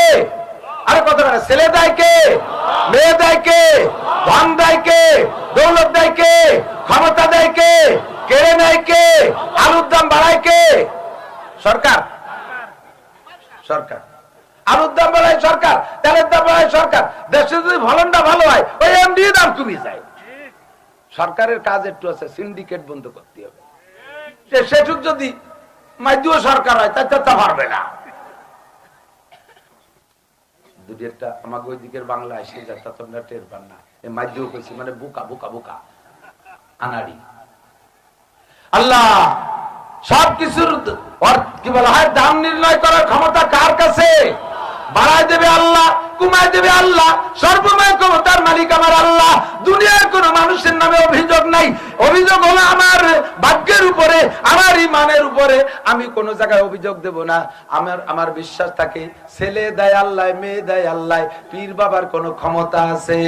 আরে কত টাকা ছেলে দেয় কে? মেয়ে দেয় কে? ধন দেয় কে? দৌলত দেয় কে? ক্ষমতা দেয় কে? কেড়ে নেয় কে? আলুর দাম বাড়ায় কে? সরকার। সরকার আলুর দাম বাড়ায় সরকার, তেলের দাম বাড়ায় সরকার। দেশে যদি ফলনটা ভালো হয় ওই এমডি দাম কমে যায়। সরকারের কাজ একটু আছে, সিন্ডিকেট বন্ধ করতে হবে। সেটুক যদি মাইদুও সরকার হয় তাই তা পারবে না। দুইটা আমাকে ওই দিকের বাংলায় সে যাত্রা তোমরা টের পান না, মাইদুও কইছি মানে বোকা বোকা বোকা আনাড়ি। আল্লাহ সবকিছুর কি বলা হয় দাম নির্ণয় করার ক্ষমতা কার কাছে? বাড়ায় দেবে আল্লাহ, কমায় দেবে আল্লাহ, সর্বময় ক্ষমতার মালিক আমার আল্লাহ। দুনিয়ার কোন মানুষের নামে অভিযোগ নাই। অভিযোগ হলো আমার ভাগ্যের উপরে, আমার ইমানের উপরে। আমি কোন জায়গায় অভিযোগ দেব না। আমার বিশ্বাস থাকে ছেলে দেয় আল্লাহ, মেয়ে দেয় আল্লাহ। পীর বাবার কোন ক্ষমতা আছে?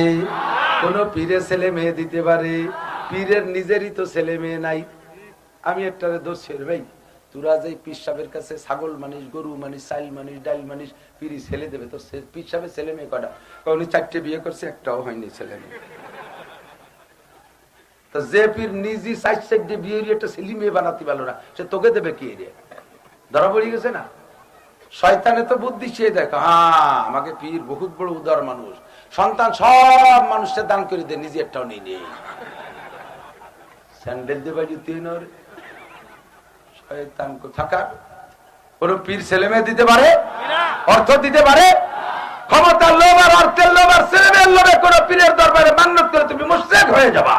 কোন পীরে ছেলে মেয়ে দিতে পারে? পীরের নিজেরই তো ছেলে মেয়ে নাই। আমি একটা ধরছি, ভাই তোরা যে পীর সাহেবের কাছে ছাগল মানিস, গরু মানিস, চাইল মানিস, ডাইল মানিস, পীরি ছেলে দেবে তো? পীর সাহেবের ছেলে মেয়ে কটা? উনি 4টে বিয়ে করছে, একটাও হয়নি ছেলে মেয়ে। তো যে পীর নিজে 4 বিয়ে একটা ছেলে মেয়ে বানাতে পারলো না, সে তোকে দেবে কি? ধরা পড়ে গেছে না? শয়তানে তো বুদ্ধি চেয়ে দেখো, হ্যাঁ আমাকে পীর বহুত বড় উদার মানুষ, সন্তান সব মানুষকে দান করে দেয়, নিজে একটাও নেই নেই। স্যান্ডেল দেবে জুতি নরে শয়তান থাকার। কোন পীর ছেলে মেয়ে দিতে পারে? অর্থ দিতে পারে? ক্ষমতার লোভ আর অর্থের লোভ আর ছেলে মেয়ের লোভে কোন পীরের দরবারে মান্যত করে তুমি মুশরিক হয়ে যাবা।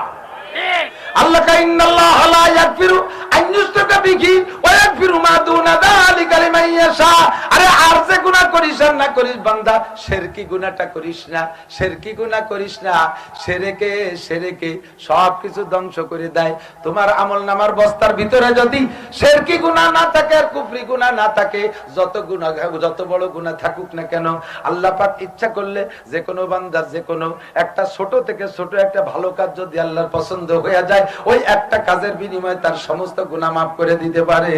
আল্লাহ ইন্নাল্লাহ লা ইয়াগফিরু আন ইউশরাকা বিহি ওয়া ইয়াগফিরু মা দুনা যালিকা লিমান ইয়াশা। আরে আর যে গুনাহ করিস আর না করিস বান্দা, শিরকি গুনাহটা করিস না, শিরকি গুনাহ করিস না। শিরকে সবকিছু ধ্বংস করে দেয়। তোমার আমলনামার বস্তার ভিতরে যদি শিরকি গুনাহ না থাকে আর কুফরি গুনাহ না থাকে, যত বড় গুনাহ থাকুক না কেন, আল্লাহ পাক ইচ্ছা করলে যে কোনো বান্দার যে কোনো একটা ছোট থেকে ছোট একটা ভালো কাজ যদি আল্লাহর পছন্দ হয়ে যায়, ওই একটা কাজের বিনিময়ে তার সমস্ত গুনাহ মাফ করে দিতে পারে।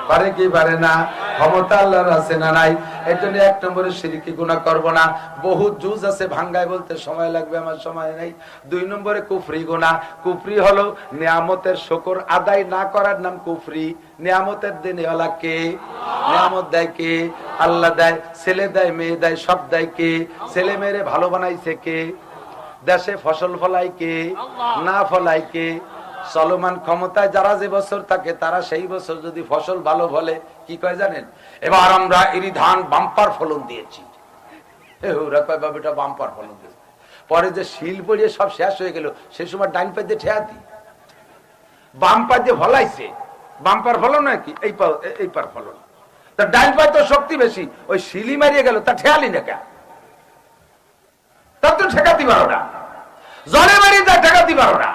পারে কি পারে না? ক্ষমতা আল্লাহর আছে না নাই? এর জন্য 1 নম্বরে শিরকি গুনাহ করব না। বহু জুজ আছে, ভাঙ্গায় বলতে সময় লাগবে, আমার সময় নেই। 2 নম্বরে কুফরি গুনাহ। কুফরি হলো নিয়ামতের শুকর আদায় না করার নাম কুফরি। নিয়ামতের দিনে ওয়ালা কে? নিয়ামত দেয় কে? আল্লাহ দেয়। ছেলে দেয়, মেয়ে দেয়, সব দেয় কে? ছেলে মেয়েরে ভালো বানাইছে কে? দেশে ফসল ফলাই কে? না ফলাই কে? চলমান ক্ষমতায় যারা যে বছর থাকে তারা সেই বছর যদি ফসল ভালো ফলে কি কয় জানেন? এবার আমরা এরি ধান বাম্পার ফলন দিয়েছি। ওরা কয় বাবা এটা বাম্পার ফলন দিয়েছে। পরে যে শিল পড়িয়ে সব শেষ হয়ে গেল, সে সময় ডাইন পাই দিয়ে ঠেয়া দি, বাম পাই দিয়ে ফলাইছে। বাম্পার ফলন নয় কি এই পার ফলন। তা ডাইন পাই তো শক্তি বেশি, ওই শিলি মারিয়ে গেল, তা ঠেয়ালি না কে? তার তো ঠেকাতে পারো না, জলে মারিয়ে তা ঠেকাতে পারো না।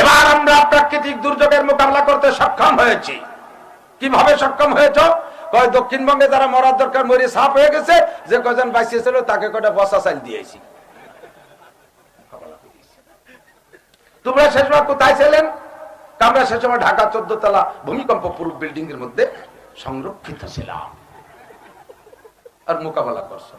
এবার আমরা প্রাকৃতিক দুর্যোগের মোকাবিলা করতে সক্ষম হয়েছি। কিভাবে সক্ষম হয়েছ? কয় দক্ষিণবঙ্গে যারা মরার দরকার মরে সাপ হয়ে গেছে, যে কজন বাঁচিয়েছিল তাকে কয়টা বসা চাল দিয়েছি। তোমরা সে সময় কোথায় ছিলেন? আমরা সে সময় ঢাকা 14 তলা ভূমিকম্প প্রুফ বিল্ডিং এর মধ্যে সংরক্ষিত ছিলাম আর মোকাবেলা করছো।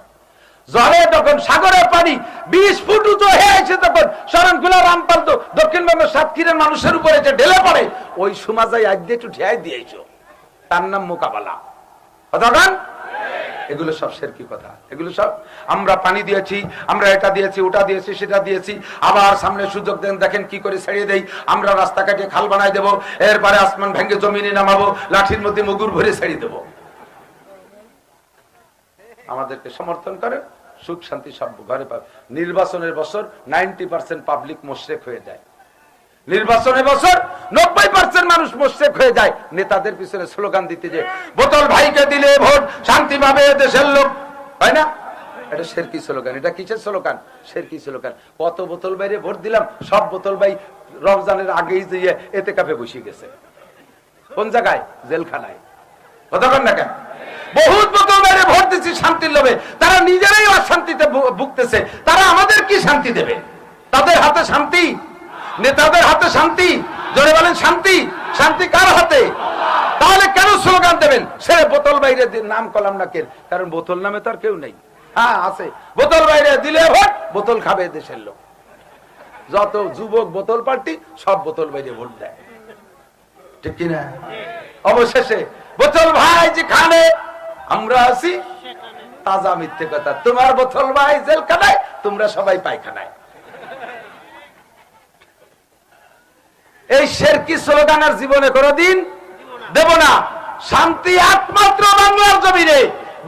জলে তখন সাগরের পানি 20 ফুট উঁচু হয়ে আছে, তখন শরণখোলা রামপাল তো দক্ষিণবঙ্গের সাতক্ষীরের মানুষের উপরে যে ঢেলে পড়ে, ওই সমাজায় আজ দিয়ে একটু ঠেয়াই দিয়েছো, তার নাম মোকাবেলা। এগুলো সব শিরকি কথা। এগুলো সব আমরা পানি দিয়েছি, আমরা এটা দিয়েছি, ওটা দিয়েছি, সেটা দিয়েছি, আবার সামনে সুযোগ দেন, দেখেন কি করে ছেড়ে দেই। আমরা রাস্তা কাটিয়ে খাল বানাই দেবো, এরপরে আসমান ভেঙে জমিনে নামাবো, লাঠির মধ্যে মুগুর ভরে ছেড়ে দেবো। আমাদেরকে সমর্থন করে, সুখ শান্তি সব ঘরে পাবে। নির্বাচনের বছর 90% পাবলিক মুশরিক হয়ে যায়। নির্বাচনের বছর 90% মানুষ মুশরিক হয়ে যায় নেতাদের পিছনে স্লোগান দিতে, যে বোতল ভাইকে দিলে ভোট শান্তি পাবে দেশের লোক, হয় না? এটা শিরকি স্লোগান। এটা কিসের স্লোগান? শিরকি স্লোগান। কত বোতল বাইরে ভোট দিলাম, সব বোতল ভাই রমজানের আগেই যে এতেকাফে বসে গেছে। কোন জায়গায়? জেলখানায়। কতক্ষণ না কেন? বহুত বোতল বাইরে ভোট দিচ্ছি শান্তির লোভে, তারা নিজেরাই অশান্তিতে ভুগতেছে। তারা আমাদের কি শান্তি দেবে? তাদের হাতে শান্তি, নেতাদের হাতে শান্তি। জোরে বলেন শান্তি। শান্তি কার হাতে? তাহলে কেন স্লোগান দেবেন? সে বোতল বাইরে নাম কলাম না কেন? কারণ বোতল নামে তার কেউ নেই। হ্যাঁ আছে, বোতল বাইরে দিলে ভোট, বোতল খাবে দেশের লোক। যত যুবক বোতল পার্টি সব বোতল বাইরে ভোট দেয়, ঠিক কিনা? অবশেষে বোতল ভাই যেখানে আমরা আছি, তাজা মিথ্যে কথা। তোমার বোতল ভাই জেলখানায়, তোমরা সবাই পায়খানায়। এই শিরকি স্লোগানের জীবনে কোনদিন দেব না। শান্তি একমাত্র বাংলার জমিনে।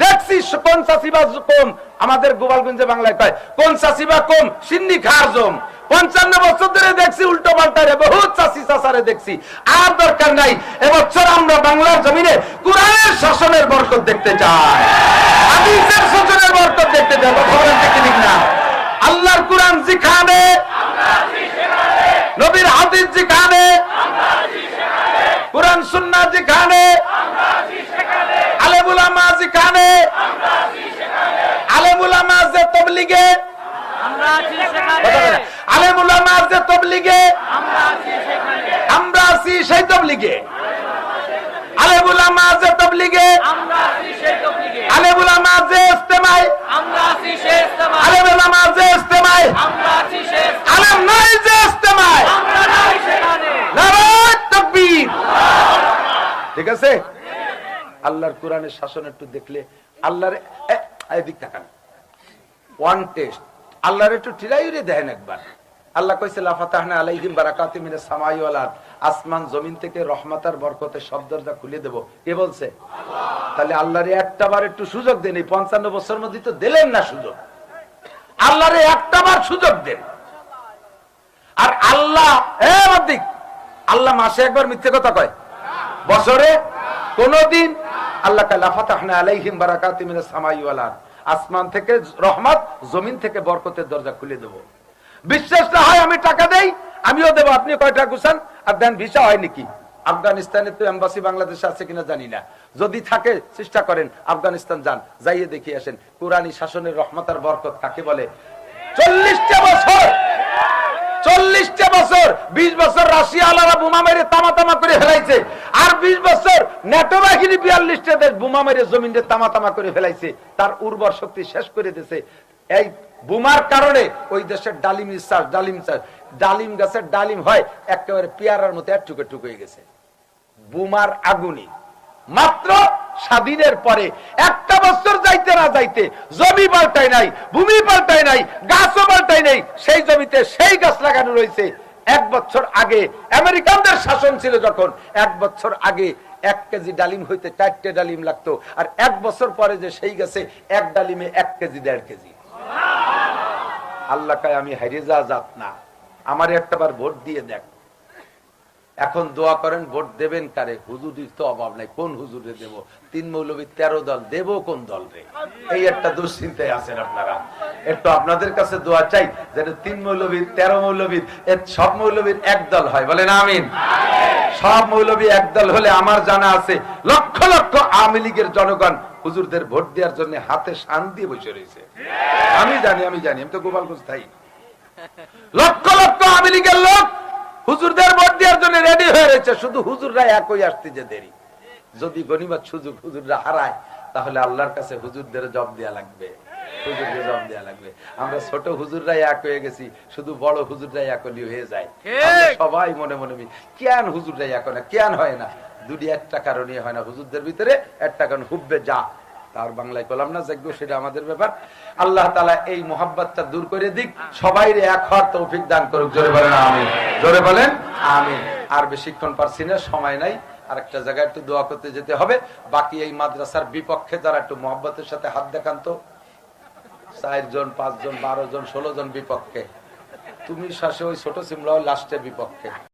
দেখছি কোন চাষিবা কম, আমাদের গোপালগঞ্জে বাংলায় কয় কোন চাষিবা কম, সিন্নি খার জম। 55 বছর ধরে দেখছি উল্টো পাল্টারে, বহুত চাষি চাষারে দেখছি। আর দরকার নাই, এবছর আমরা বাংলার জমিনে কোরআনের শাসনের বরকত দেখতে চাই, হাদিসের শাসনের বরকত দেখতে চাই। বলেন ঠিক না? আল্লাহর কোরআন যেখানে, নবীর হাদিস যেখানে, কোরআন সুন্নাহ যেখানে, আলেম উলামা যেখানে, আলেম উলামা যে তবলিগে, আলেম উলামা যে তবলিগে, আমরা আছি সেই তবলিগে। আলেম উলামা যে তবলিগে, আলেম উলামা যে ইস্তেমায়, আলেম উলামা যে ইস্তেমায়, আলেম নাই যে ইস্তেমায়। নারায়ে তাকবীর। ঠিক আছে? আল্লাহর কোরআনের শাসন একটু দেখলে, আল্লাহর এদিক তাকান, ওয়ান টেস্ট, আল্লাহর একটু টিরাইরে দেখেন একবার। আল্লাহ কইছে লা ফাতাহনা আলাইহিম বারাকাতিম মিনাস সামাই ওয়াল আরদ, আসমান জমিন থেকে রহমতের বরকতের সব দরজা খুলে দেব। কে বলছে? আল্লাহ। তাহলে আল্লাহরে একটাবার একটু সুযোগ দেন। এই 55 বছর মধ্যে তো দিলেন না সুযোগ, আল্লাহরে একটাবার সুযোগ দেন। আর আল্লাহ আল্লাহ মাসে একবার মিথ্যে কথা কয়? বছরে কোনদিন? আল্লাহ লা ফাতাহনা আলাইহিম বারাকাতিম মিনাস সামাই ওয়াল আরদ, আসমান থেকে রহমত, জমিন থেকে বরকতের দরজা খুলে দেব। বিশ্বাস না হয় আমি টাকা দেই, আমিও দেবো, আপনি কয়টা গুছান আর দেন। ভিসা হয় নাকি? আফগানিস্তানে তো এম্বাসি বাংলাদেশে আছে কিনা জানি না, যদি থাকে চেষ্টা করেন, আফগানিস্তান যান, যাইয়ে দেখিয়ে আসেন কোরআনী শাসনের রহমত আর বরকত কাকে বলে। 40টা বছর, 40টা বছর, 20 বছর রাশিয়া আলারা বোমা মেরে তামা তামা করে ফেলাইছে, আর 20 বছর ন্যাটো বাহিনী 42টা দেশ বোমা মেরে জমিনে তামা তামা করে ফেলাইছে, তার উর্বর শক্তি শেষ করে দিয়েছে। এই বোমার কারণে ওই দেশের ডালিম চাষ, ডালিম গাছের ডালিম হয় একেবারে পেয়ারার মতো একটুকে টুক হয়ে গেছে বোমার আগুনে। মাত্র স্বাধীনের পরে একটা বছর যাইতে না যাইতে জমি পাল্টায় নাই, ভূমি পাল্টায় নাই, গাছও পাল্টায় নাই, সেই জমিতে সেই গাছ লাগানো রয়েছে। 1 বছর আগে আমেরিকানদের শাসন ছিল যখন, 1 বছর আগে 1 কেজি ডালিম হইতে 4টে ডালিম লাগতো, আর 1 বছর পরে যে সেই গাছে 1 ডালিমে 1 কেজি 1.5 কেজি। আল্লাহ কয় আমি হারিয়ে যাত না, আমার একটাবার ভোট দিয়ে দেখ। এখন দোয়া করেন ভোট দেবেন কারে? হুজুরির তো অভাব নাই, কোন হুজুরে দেব? 3 মৌলবী 13 দল, দেব কোন দল রে? এই একটা দুশ্চিন্তায় আছেন আপনারা। একটু আপনাদের কাছে দোয়া চাই যেন 3 মৌলবীর 13 মৌলবীর সব মৌলবীর এক দল হয়। বলেন আমিন। সব মৌলবী এক দল হলে আমার জানা আছে লক্ষ লক্ষ আওয়ামী লীগের জনগণ হুজুরদের ভোট দেওয়ার জন্য হাতে শান দিয়ে বসে রয়েছে। আমি জানি, আমি তো গোপালগঞ্জ থাই, লক্ষ লক্ষ আওয়ামী লীগের লোক হুজুরদের ভোট দেওয়ার জন্য রেডি হয়ে রয়েছে। শুধু হুজুররা একই আসতে যে দেরি। যদি গনিমত সুযোগ হুজুররা হারায়, তাহলে আল্লাহর কাছে হুজুরদের জব দেয়া লাগবে, হুজুরদের জব দেয়া লাগবে। আমরা ছোট হুজুররাই এক হয়ে গেছি, শুধু বড় হুজুররাই একলি হয়ে যায়। সবাই মনে মনে কেন হুজুররাই এক না, কেন হয় না? দুটি একটা কারণই হয় না। হুজুরদের ভিতরে একটা কারণ হুব্বে যা, তার বাংলায় কলাম না যোগ্য, সেটা আমাদের ব্যাপার। আল্লাহ তাআলা এই মোহাব্বতটা দূর করে দিক, সবাই এক হওয়ার তৌফিক দান করুক। জোরে বলেন আমিন, জোরে বলেন আমিন। আর বেশিক্ষণ পারছি না, সময় নাই, আর একটা জায়গায় একটু দোয়া করতে যেতে হবে। বাকি এই মাদ্রাসার বিপক্ষে যারা একটু মোহাব্বতের সাথে হাত দেখান তো, 4 জন 5 জন 12 জন 16 জন বিপক্ষে, তুমি শাসে ওই ছোট সিমলাও লাস্টের বিপক্ষে।